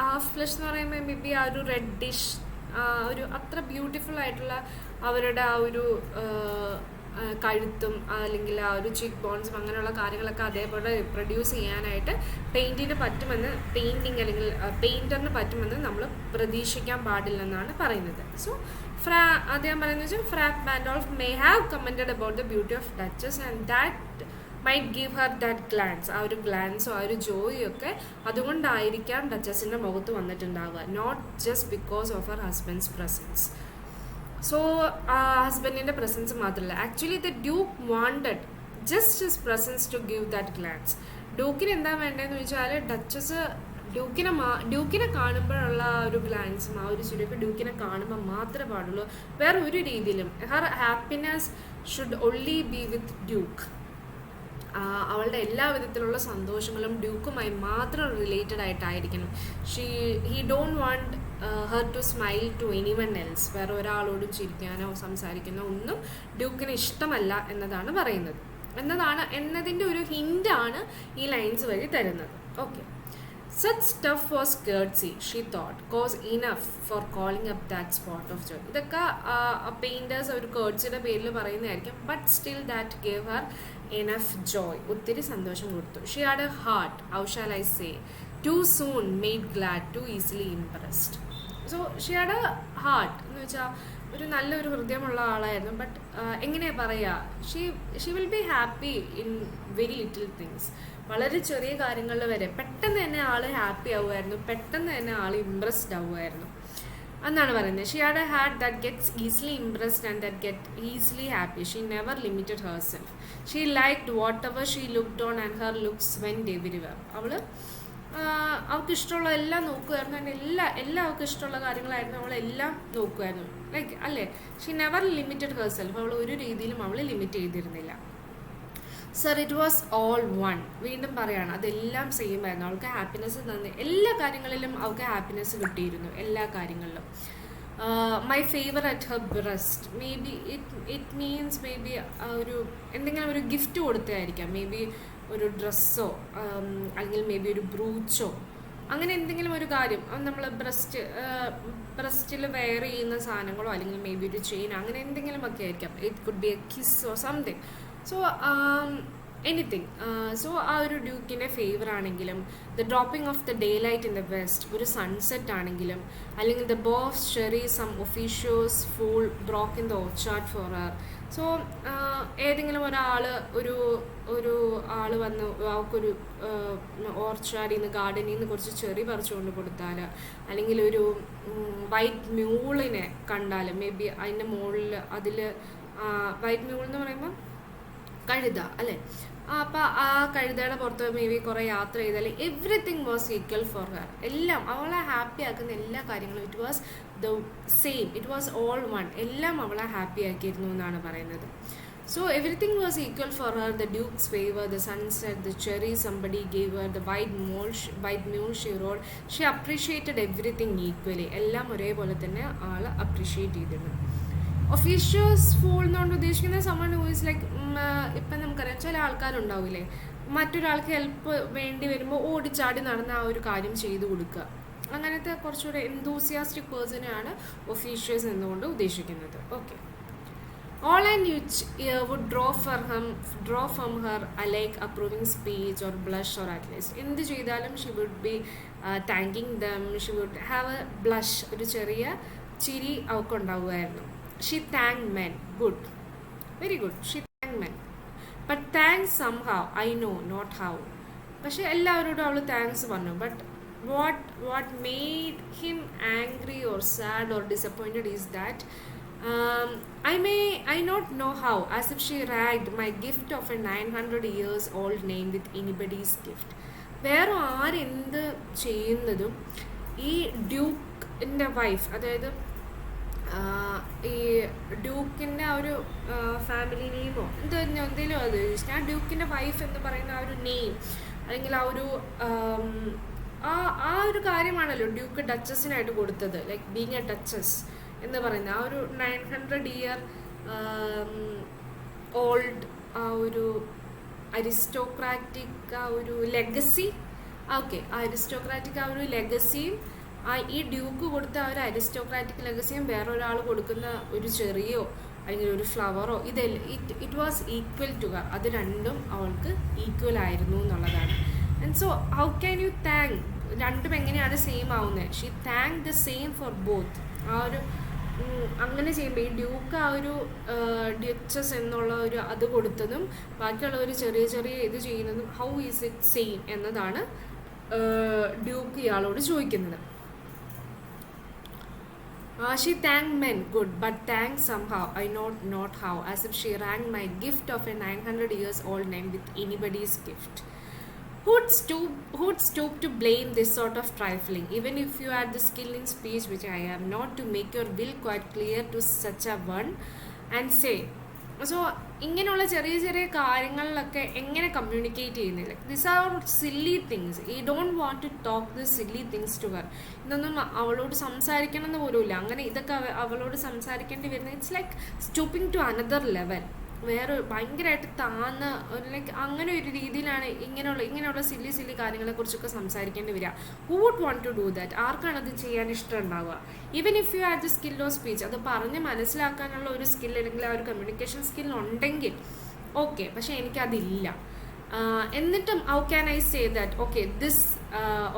Speaker 1: ഹാഫ് ഫ്ലഷ് എന്ന് പറയുമ്പോൾ മേ ബി ആ ഒരു റെഡിഷ് ഒരു അത്ര ബ്യൂട്ടിഫുൾ ആയിട്ടുള്ള അവരുടെ ആ ഒരു കഴുത്തും അല്ലെങ്കിൽ ആ ഒരു ചിക്ക് ബോൺസും അങ്ങനെയുള്ള കാര്യങ്ങളൊക്കെ അതേപോലെ റിപ്രൊഡ്യൂസ് ചെയ്യാനായിട്ട് പെയിൻറ്റിങ് അല്ലെങ്കിൽ പെയിൻറ്ററിന് പറ്റുമെന്ന് നമ്മൾ പ്രതീക്ഷിക്കാൻ പാടില്ലെന്നാണ് പറയുന്നത്. സോ അദ്ദേഹം പറയുന്നത് വെച്ചാൽ Fra Pandolf may have commented about the beauty of Duchess and that might give her that glance, ആ ഒരു ഗ്ലാൻസോ ആ ഒരു ജോയൊക്കെ അതുകൊണ്ടായിരിക്കാം ഡച്ചസിൻ്റെ മുഖത്ത് വന്നിട്ടുണ്ടാവുക, not just because of her husband's presence. So ഹസ്ബൻഡിൻ്റെ പ്രസൻസ് മാത്രമല്ല, actually the duke wanted just his presence to give that glance. ഡ്യൂക്കിന് എന്താ വേണ്ടതെന്ന് വെച്ചാൽ ഡച്ചസ് ഡ്യൂക്കിനെ കാണുമ്പോഴുള്ള ആ ഒരു ഗ്ലാൻസും ആ ഒരു ചിരിയൊക്കെ ഡ്യൂക്കിനെ കാണുമ്പോൾ മാത്രമേ പാടുള്ളൂ, വേറെ ഒരു രീതിയിലും. Her happiness should only be with duke. അവളുടെ എല്ലാ വിധത്തിലുള്ള സന്തോഷങ്ങളും ഡ്യൂക്കുമായി മാത്രം റിലേറ്റഡ് ആയിട്ടായിരിക്കണം. He don't want her to smile to anyone else. വേറെ ഒരാളോടും ചിരിക്കാനോ സംസാരിക്കാനോ ഒന്നും ഡ്യൂക്കിന് ഇഷ്ടമല്ല എന്നതാണ് പറയുന്നത്, എന്നതിൻ്റെ ഒരു ഹിൻ്റാണ് ഈ ലൈൻസ് വഴി തരുന്നത്. Okay. Such stuff was courtesy, she thought, cause enough for calling up that spot of joy. ഇതൊക്കെ പെയിൻറ്റേഴ്സ് ഒരു കേർട്സിയുടെ പേരിൽ പറയുന്നതായിരിക്കും, but still that gave her enough joy. ഒത്തിരി സന്തോഷം കൊടുത്തു. She had a heart, how shall I say, too soon made glad, too easily impressed. So she had a heart എന്ന് വെച്ചാൽ ഒരു നല്ലൊരു ഹൃദയമുള്ള ആളായിരുന്നു. ബട്ട് എങ്ങനെയാണ് പറയുക, she will be happy in very little things. വളരെ ചെറിയ കാര്യങ്ങളിൽ വരെ പെട്ടെന്ന് തന്നെ ആൾ ഹാപ്പി ആവുമായിരുന്നു, പെട്ടെന്ന് തന്നെ ആൾ ഇംപ്രസ്ഡ് ആവുമായിരുന്നു എന്നാണ് പറയുന്നത്. She had a heart that gets easily impressed and that get easily happy. She never limited herself. She liked whatever she looked on and her looks went everywhere. അവൾക്ക് ഇഷ്ടമുള്ള എല്ലാം നോക്കുമായിരുന്നു, and എല്ലാം അവൾക്ക് ഇഷ്ടമുള്ള കാര്യങ്ങളായിരുന്നു, അവളെല്ലാം നോക്കുമായിരുന്നു. ലൈക്ക് അല്ലേ, she never limited herself. അവൾ ഒരു രീതിയിലും അവൾ ലിമിറ്റ് ചെയ്തിരുന്നില്ല. Sir it was all one. വീണ്ടും പറയാണ്, അതെല്ലാം സെയിം ആയിരുന്നു. അവൾക്ക് ഹാപ്പിനെസ് തന്നെ, എല്ലാ കാര്യങ്ങളിലും അവൾക്ക് ഹാപ്പിനെസ് കിട്ടിയിരുന്നു, എല്ലാ കാര്യങ്ങളിലും. My favour at her breast. May be it means may be ഒരു എന്തെങ്കിലും ഒരു ഗിഫ്റ്റ് കൊടുത്തതായിരിക്കാം, മേ ബി ഒരു ഡ്രസ്സോ അല്ലെങ്കിൽ മേ ബി ഒരു ബ്രൂച്ചോ, അങ്ങനെ എന്തെങ്കിലും ഒരു കാര്യം നമ്മൾ ബ്രസ്റ്റിൽ വെയർ ചെയ്യുന്ന സാധനങ്ങളോ അല്ലെങ്കിൽ മേ ബി ഒരു ചെയിനോ അങ്ങനെ എന്തെങ്കിലും ഒക്കെ ആയിരിക്കാം. It could be a kiss or something. So anything. So ആ ഒരു ഡ്യൂക്കിൻ്റെ ഫേവർ ആണെങ്കിലും, the dropping of the daylight in the west, ഒരു സൺസെറ്റ് ആണെങ്കിലും, അല്ലെങ്കിൽ the bough of cherry some officials fool broke in the orchard for her. So ഏതെങ്കിലും ഒരു ആൾ വന്ന് അവൾക്കൊരു ഓർച്ചാർഡിൽ നിന്ന് ഗാർഡനിൽ നിന്ന് കുറച്ച് ചെറി പറിച്ചുകൊണ്ട് കൊടുത്താൽ, അല്ലെങ്കിൽ ഒരു വൈറ്റ് മ്യൂളിനെ കണ്ടാൽ, മേ ബി അതിൻ്റെ മുകളിൽ അതിൽ വൈറ്റ് മ്യൂൾ എന്ന് പറയുമ്പോൾ കഴുത അല്ലേ, അപ്പോൾ ആ കഴുതയുടെ പുറത്ത് മേ ബി കുറേ യാത്ര ചെയ്താൽ everything was equal for her. എല്ലാം അവളെ ഹാപ്പി ആക്കുന്ന എല്ലാ കാര്യങ്ങളും it was the same, it was all one. എല്ലാം അവളെ ഹാപ്പി ആക്കിയിരുന്നു എന്നാണ് പറയുന്നത്. So everything was equal for her. The duke's favour, the sunset, the cherry somebody gave Har, the white mule she road. She appreciated everything equally. എല്ലാം ഒരേപോലെ തന്നെ ആൾ appreciate ചെയ്തിരുന്നു. Officials fool എന്നുകൊണ്ട് ഉദ്ദേശിക്കുന്ന സമ്മൺ ഹൂ ഈസ് ലൈക്ക്, ഇപ്പം നമുക്കറിയാം ചില ആൾക്കാരുണ്ടാവില്ലേ, മറ്റൊരാൾക്ക് ഹെൽപ്പ് വേണ്ടി വരുമ്പോൾ ഓടിച്ചാടി നടന്ന ആ ഒരു കാര്യം ചെയ്തു കൊടുക്കുക, അങ്ങനത്തെ കുറച്ചുകൂടെ എന്തൂസിയാസ്റ്റിക് പേഴ്സണെയാണ് ഒഫീഷ്യൽസ് എന്നുകൊണ്ട് ഉദ്ദേശിക്കുന്നത്. Okay. All an ear would draw from her a like approving speech or blush or at least. എന്ത് ചെയ്താലും she would be thanking them. She would have a blush, ഒരു ചെറിയ ചിരി അവൾക്കുണ്ടാവുമായിരുന്നു. She thanked men. Good. Very good. She thanked men. But thanks somehow. I know, not how. പക്ഷെ എല്ലാവരോടും അവൾ thanks പറഞ്ഞു. But what made him angry or sad or disappointed is that I not know how, as if she ragged my gift of a 900 years old name with anybody's gift. വേറെ ആരെന്ത് ചെയ്യുന്നതും ഈ ഡ്യൂക്കിൻ്റെ wife, അതായത് ഈ ഡ്യൂക്കിൻ്റെ ആ ഒരു family നെയിമോ എന്തെങ്കിലും അത് ആ ഡ്യൂക്കിൻ്റെ വൈഫ് എന്ന് പറയുന്ന ആ ഒരു നെയിം അല്ലെങ്കിൽ ആ ഒരു കാര്യമാണല്ലോ ഡ്യൂക്ക് ഡച്ചസിനായിട്ട് കൊടുത്തത്, ലൈക്ക് ബീങ് എ ഡച്ചസ് എന്ന് പറയുന്നത്. ആ ഒരു 900 year ഓൾഡ് ആ ഒരു അരിസ്റ്റോക്രാറ്റിക് ആ ഒരു ലെഗസി, ഓക്കെ, ആ അരിസ്റ്റോക്രാറ്റിക് ആ ഒരു ലെഗസിയും ഈ ഡ്യൂക്ക് കൊടുത്ത ആ ഒരു അരിസ്റ്റോക്രാറ്റിക് ലെഗസിയും വേറൊരാൾ കൊടുക്കുന്ന ഒരു ചെറിയോ അല്ലെങ്കിൽ ഒരു ഫ്ലവറോ it was equal to her. അത് രണ്ടും അവൾക്ക് ഈക്വൽ ആയിരുന്നു എന്നുള്ളതാണ്. And so how can you think, രണ്ടും എങ്ങനെയാണ് സെയിം ആവുന്നത്? She think the same for both. ആ ഒരു അങ്ങനെ ചെയ്യുമ്പോൾ ഈ ഡ്യൂക്ക് ആ ഒരു ഡ്യൂച്ചസ് എന്നുള്ള ഒരു അത് കൊടുത്തതും ബാക്കിയുള്ള ഒരു ചെറിയ ചെറിയ ഇത് ചെയ്യുന്നതും ഹൗ ഈസ് ഇറ്റ് സെയിം എന്നതാണ് ഡ്യൂക്ക് ഇയാളോട് ചോദിക്കുന്നത്. She thanked men, good, but thanked somehow, I know not how, as if she ranked my gift of a 900 years old name with anybody's gift. Who'd stoop to blame this sort of trifling, even if you had the skill in speech, which I have not, to make your will quite clear to such a one, and say, so ഇങ്ങനെയുള്ള ചെറിയ ചെറിയ കാര്യങ്ങളിലൊക്കെ എങ്ങനെ communicate ചെയ്യുന്നില്ല. This are silly things. I don't want to talk this silly things to her. ഇതൊന്നും അവളോട് സംസാരിക്കണം എന്ന് പോലും ഇല്ല. അങ്ങനെ ഇതൊക്കെ അവളോട് സംസാരിക്കേണ്ടി വരുന്നത് it's like stooping to another level. വേറെ ഭയങ്കരമായിട്ട് താന്ന് ലൈക്ക് അങ്ങനെ ഒരു രീതിയിലാണ് ഇങ്ങനെയുള്ള സില്ലി കാര്യങ്ങളെക്കുറിച്ചൊക്കെ സംസാരിക്കേണ്ടി വരിക. Who would want to do that? ആർക്കാണ് അത് ചെയ്യാൻ ഇഷ്ടം ഉണ്ടാവുക? Even if you have the skill of speech, അത് പറഞ്ഞ് മനസ്സിലാക്കാനുള്ള ഒരു സ്കിൽ അല്ലെങ്കിൽ ആ ഒരു കമ്മ്യൂണിക്കേഷൻ സ്കിൽ ഉണ്ടെങ്കിൽ ഓക്കെ, പക്ഷെ എനിക്കതില്ല. എന്നിട്ടും how can I say that okay this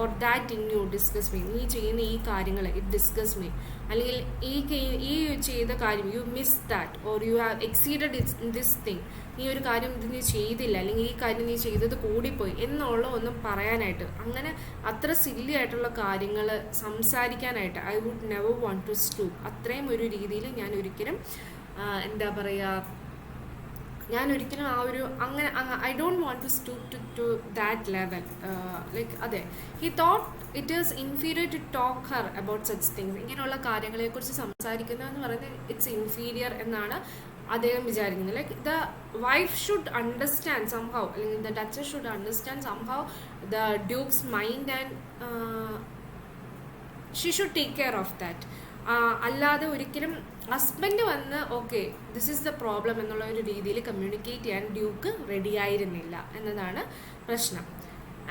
Speaker 1: or that in U discuss me, നീ ചെയ്യുന്ന ഈ കാര്യങ്ങൾ ഇറ്റ് ഡിസ്കസ് മീ, അല്ലെങ്കിൽ ഈ ചെയ്ത കാര്യം you miss that, or you have exceeded this thing, നീ ഒരു കാര്യം ഇത് നീ ചെയ്തില്ല, അല്ലെങ്കിൽ ഈ കാര്യം നീ ചെയ്തത് കൂടിപ്പോയി എന്നുള്ള ഒന്നും പറയാനായിട്ട്, അങ്ങനെ അത്ര സില്ലി ആയിട്ടുള്ള കാര്യങ്ങൾ സംസാരിക്കാനായിട്ട് I would never want to stoop. അത്രയും ഒരു രീതിയിൽ ഞാൻ ഒരിക്കലും എന്താ പറയുക, ഞാൻ ഒരിക്കലും ആ ഒരു അങ്ങനെ I don't want to stoop to that level. Like അതെ, he thought it is inferior to talk her about such things. ഇങ്ങനെയുള്ള കാര്യങ്ങളെക്കുറിച്ച് സംസാരിക്കുന്നതെന്ന് പറയുന്നത് ഇറ്റ്സ് ഇൻഫീരിയർ എന്നാണ് അദ്ദേഹം വിചാരിക്കുന്നത്. Like the wife should understand somehow, അല്ലെങ്കിൽ the duchess should understand somehow the duke's mind and she should take care of that. അല്ലാതെ ഒരിക്കലും ഹസ്ബൻഡ് വന്ന് okay this is the problem എന്നുള്ള ഒരു രീതിയിൽ കമ്മ്യൂണിക്കേറ്റ് ചെയ്യാൻ ഡ്യൂക്ക് റെഡി ആയിരുന്നില്ല എന്നതാണ് പ്രശ്നം.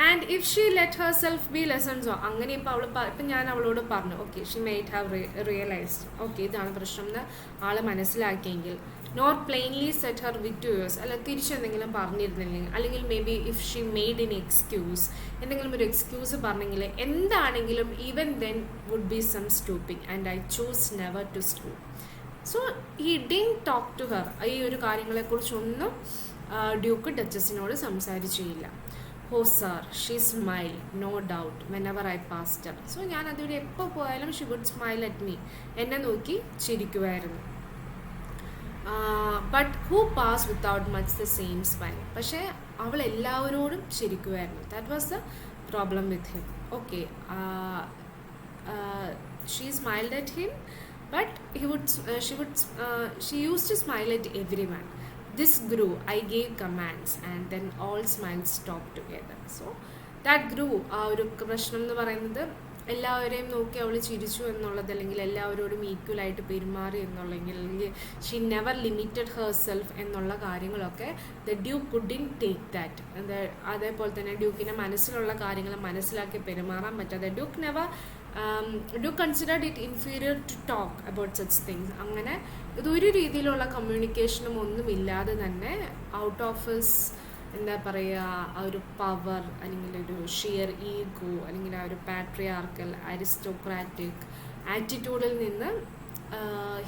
Speaker 1: And if she let herself be ലെസൺസോ, അങ്ങനെ ഇപ്പം ഞാൻ അവളോട് പറഞ്ഞു okay she might have realised okay ഇതാണ് പ്രശ്നം എന്ന് ആൾ മനസ്സിലാക്കിയെങ്കിൽ, not plainly set her with to yours, അല്ല തിരിച്ചെന്തെങ്കിലും പറഞ്ഞിരുന്നില്ലെങ്കിൽ, അല്ലെങ്കിൽ may be if she made an excuse, എന്തെങ്കിലും ഒരു എക്സ്ക്യൂസ് പറഞ്ഞെങ്കിൽ, എന്താണെങ്കിലും even then would be some stooping and I choose never to stoop. So he didn't talk to her. ഈ ഒരു കാര്യങ്ങളെക്കുറിച്ചൊന്നും ഡ്യൂക്ക് ഡച്ചസിനോട് സംസാരിച്ചില്ല. Oh sir, she smile no doubt whenever I passed her. So ഞാൻ അതിവിടെ എപ്പോൾ പോയാലും she would smile at me, എന്നെ നോക്കി ചിരിക്കുമായിരുന്നു. But who pass without much the same smile. പക്ഷേ അവൾ എല്ലാവരോടും ചിരിക്കുമായിരുന്നു. That was the problem with him. Okay, she smiled at him, but she used to smile at everyone. This grew. I gave commands and then all smiles stopped together. So that grew. ആ ഒരു പ്രശ്നം എന്ന് പറയുന്നത് എല്ലാവരെയും നോക്കി അവൾ ചിരിച്ചു എന്നുള്ളത്, അല്ലെങ്കിൽ എല്ലാവരോടും ഈക്വലായിട്ട് പെരുമാറി എന്നുള്ളെങ്കിൽ, അല്ലെങ്കിൽ she never limited herself എന്നുള്ള കാര്യങ്ങളൊക്കെ the duke couldn't take that. അതേപോലെ തന്നെ ഡ്യൂക്കിൻ്റെ മനസ്സിലുള്ള കാര്യങ്ങൾ മനസ്സിലാക്കി പെരുമാറാൻ പറ്റാതെ duke considered it inferior to talk about such things. അങ്ങനെ ഇതൊരു രീതിയിലുള്ള കമ്മ്യൂണിക്കേഷനും ഒന്നുമില്ലാതെ തന്നെ ഔട്ട് ഓഫ് ഹിസ് എന്താ പറയുക ആ ഒരു പവർ, അല്ലെങ്കിൽ ഒരു ഷിയർ ഈഗോ, അല്ലെങ്കിൽ ആ ഒരു പാട്രിയാർക്കൽ അരിസ്റ്റോക്രാറ്റിക് ആറ്റിറ്റ്യൂഡിൽ നിന്ന്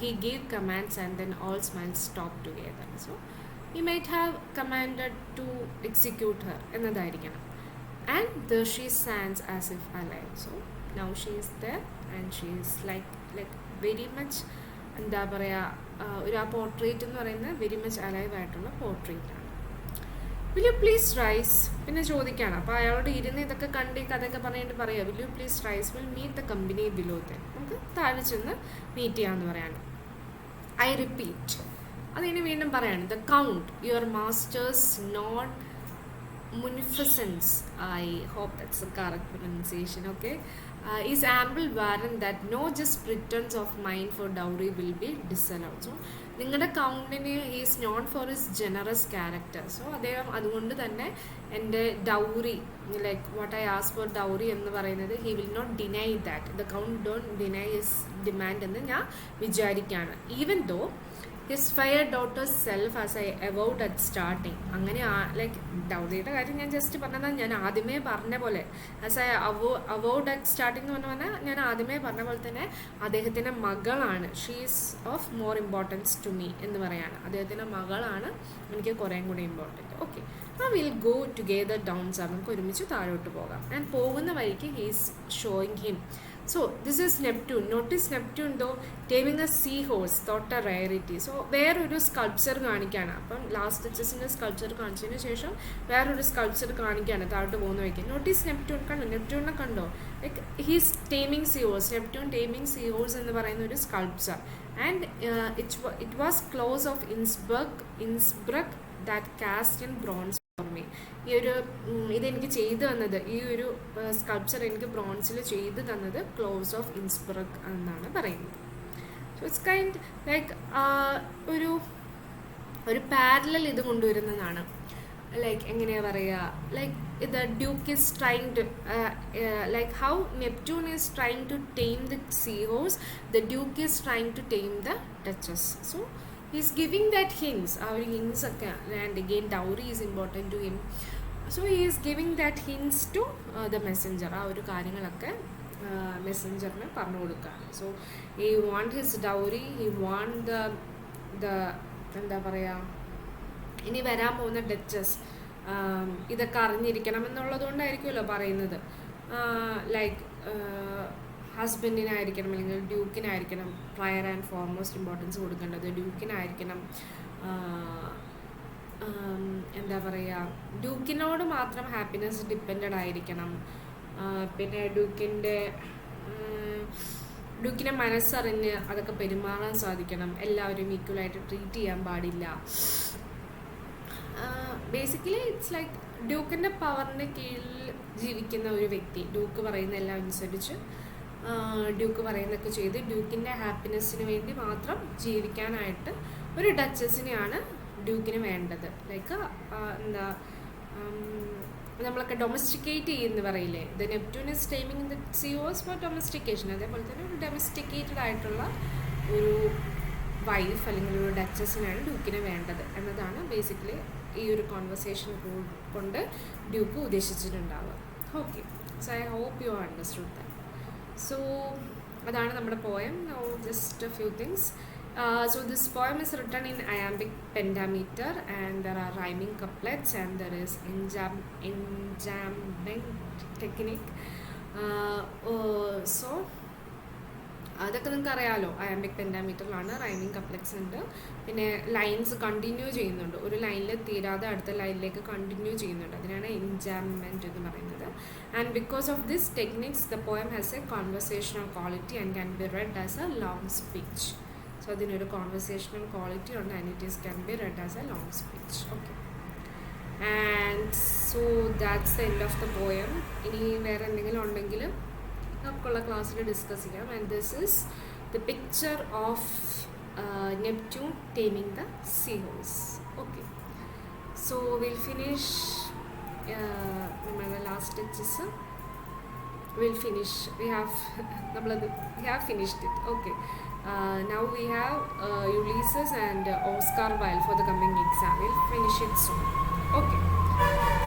Speaker 1: he gave commands and then all smiles stop together. So he might have commanded to execute her എന്നതായിരിക്കണം. And the she stands as if alive. So now she is there and she is like very much എന്താ പറയുക, ഒരു ആ portrait എന്ന് പറയുന്നത് very much alive ആയിട്ടുള്ള പോർട്രേറ്റാണ്. Will you please rice, പിന്നെ ചോദിക്കുകയാണ്. അപ്പോൾ അയാളോട് ഇരുന്ന് ഇതൊക്കെ കണ്ട് ഈ കഥയൊക്കെ പറഞ്ഞിട്ട് പറയുക will you please rise, will meet the company below then, നമുക്ക് താഴെ ചെന്ന് മീറ്റ് ചെയ്യാമെന്ന് പറയാണ്. ഐ റിപ്പീറ്റ്, അതിന് വീണ്ടും പറയാണ്, the count your master's note munificence, I hope that's the correct pronunciation, okay, is ample warrant that no just pretense of mine for dowry will be disallowed. So നിങ്ങളുടെ കൗണ്ടിന് is known for his generous character. So അദ്ദേഹം അതുകൊണ്ട് തന്നെ എൻ്റെ dowry, like what I ask for dowry എന്ന് പറയുന്നത് he will not deny that, the count don't deny his demand എന്ന് ഞാൻ വിചാരിക്കുകയാണ്. Even though his fair daughter's self as I avowed at starting. അങ്ങനെ ലൈക്ക് ഡൗറിയുടെ കാര്യം ഞാൻ ജസ്റ്റ് പറഞ്ഞതാണ്, ഞാൻ ആദ്യമേ പറഞ്ഞ പോലെ as I avowed at starting എന്ന് പറഞ്ഞാൽ ഞാൻ ആദ്യമേ പറഞ്ഞ പോലെ തന്നെ അദ്ദേഹത്തിൻ്റെ മകളാണ്. She's of more importance to me എന്ന് പറയാണ്. അദ്ദേഹത്തിൻ്റെ മകളാണ് എനിക്ക് കുറേയും കൂടി important. Okay, will go together down sir, നമുക്ക് ഒരുമിച്ച് താഴോട്ട് പോകാം. ആൻഡ് പോകുന്ന വഴിക്ക് he's showing him. So this is Neptune. Notice Neptune though taming a seahorse thought a rarity. So വേറൊരു സ്കൾപ്ചർ കാണിക്കുകയാണ്. അപ്പം ലാസ്റ്റ് ഡച്ചസിൻ്റെ സ്കൾപ്ചർ കാണിച്ചതിന് ശേഷം വേറൊരു സ്കൾപ്ചർ കാണിക്കുകയാണ് താഴോട്ട് പോകുന്ന വയ്ക്കും. നോട്ടീസ് നെപ്റ്റ്യൂൺ കണ്ടോ, നെപ്റ്റ്യൂണിനെ കണ്ടോ, like he's taming seahorse. Neptune taming seahorse എന്ന് പറയുന്ന ഒരു sculpture. And it was close of Innsbruck that cast in bronze. ഈ ഒരു ഇതെനിക്ക് ചെയ്തു തന്നത്, ഈ ഒരു സ്കൾപ്ചർ എനിക്ക് ബ്രോൺസിൽ ചെയ്തു തന്നത് ക്ലോസ് ഓഫ് ഇൻസ്ബ്രഗ് എന്നാണ് പറയുന്നത്. സോ ഇറ്റ്സ് കൈൻഡ് ലൈക്ക് ഒരു പാരലൽ ഇത് കൊണ്ടുവരുന്നതാണ്. ലൈക്ക് എങ്ങനെയാ പറയുക, like the duke is trying to like how Neptune is trying to tame the seahorse, the duke is trying to tame the duchess. So he's giving that hints, our hints ഒക്കെ, and again dowry is important to him. So he is giving that hints to the messenger. ആ ഒരു കാര്യങ്ങളൊക്കെ മെസ്സഞ്ചറിന് പറഞ്ഞു കൊടുക്കുകയാണ്. So he want his dowry, he want the എന്താ പറയുക, ഇനി വരാൻ പോകുന്ന ഡച്ചസ് ഇതൊക്കെ അറിഞ്ഞിരിക്കണം എന്നുള്ളതുകൊണ്ടായിരിക്കുമല്ലോ പറയുന്നത്. ലൈക്ക് ഹസ്ബൻഡിനായിരിക്കണം അല്ലെങ്കിൽ ഡ്യൂക്കിനായിരിക്കണം പ്രയർ ആൻഡ് ഫോർമോസ്റ്റ് ഇമ്പോർട്ടൻസ് കൊടുക്കേണ്ടത്. ഡ്യൂക്കിനായിരിക്കണം, എന്താ പറയുക, ഡ്യൂക്കിനോട് മാത്രം ഹാപ്പിനെസ് ഡിപ്പെൻഡഡ് ആയിരിക്കണം. പിന്നെ ഡ്യൂക്കിനെ മനസ്സറിഞ്ഞ് അതൊക്കെ പെരുമാറാൻ സാധിക്കണം. എല്ലാവരും ഈക്വലായിട്ട് ട്രീറ്റ് ചെയ്യാൻ പാടില്ല. ബേസിക്കലി ഇറ്റ്സ് ലൈക്ക് ഡ്യൂക്കിൻ്റെ പവറിൻ്റെ കീഴിൽ ജീവിക്കുന്ന ഒരു വ്യക്തി, ഡ്യൂക്ക് പറയുന്ന എല്ലാം അനുസരിച്ച് ഡ്യൂക്ക് പറയുന്നതൊക്കെ ചെയ്ത് ഡ്യൂക്കിൻ്റെ ഹാപ്പിനെസ്സിന് വേണ്ടി മാത്രം ജീവിക്കാനായിട്ട് ഒരു ഡച്ചസിനെയാണ് ഡ്യൂക്കിന് വേണ്ടത്. ലൈക്ക് എന്താ നമ്മളൊക്കെ ഡൊമസ്റ്റിക്കേറ്റ് ചെയ്യുമെന്ന് പറയില്ലേ, the Neptune is taming the seahorse for domestication. അതേപോലെ തന്നെ ഒരു ഡൊമസ്റ്റിക്കേറ്റഡ് ആയിട്ടുള്ള ഒരു വൈഫ് അല്ലെങ്കിൽ ഒരു ഡച്ചസിനാണ് ഡ്യൂക്കിന് വേണ്ടത് എന്നതാണ് ബേസിക്കലി ഈ ഒരു കോൺവെർസേഷൻ കൊണ്ട് ഡ്യൂക്ക് ഉദ്ദേശിച്ചിട്ടുണ്ടാവുക. Okay, so I hope you understood that. So അതാണ് നമ്മുടെ poem. Now just a few things. So this poem is written in iambic pentameter and there are rhyming couplets and there is enjambing technique. So അതൊക്കെ നിങ്ങൾക്ക് അറിയാമല്ലോ, അയാമ്പിക് പെൻറ്റാമീറ്ററിലാണ്. Rhyming couplets ഉണ്ട്, പിന്നെ lines continue ചെയ്യുന്നുണ്ട്. ഒരു ലൈനിൽ തീരാതെ അടുത്ത ലൈനിലേക്ക് കണ്ടിന്യൂ ചെയ്യുന്നുണ്ട്. അതിനാണ് എൻജാംമെൻറ്റ് എന്ന് പറയുന്നത്. And because of this techniques the poem has a conversational quality and can be read as a long speech. So അതിനൊരു കോൺവെർസേഷണൽ ക്വാളിറ്റി ഉണ്ട് and it is can be read as a long speech. Okay, and so that's the end of the poem. ഇനി വേറെ എന്തെങ്കിലും ഉണ്ടെങ്കിൽ നമുക്കുള്ള ക്ലാസ്സിൽ discuss ചെയ്യാം. And this is the picture of Neptune taming the seahorse. Okay, so will finish നമ്മുടെ last duchess will finish. We have finished it. Okay, now we have Ulysses and Oscar Wilde for the coming exam. We'll finish it soon. Okay.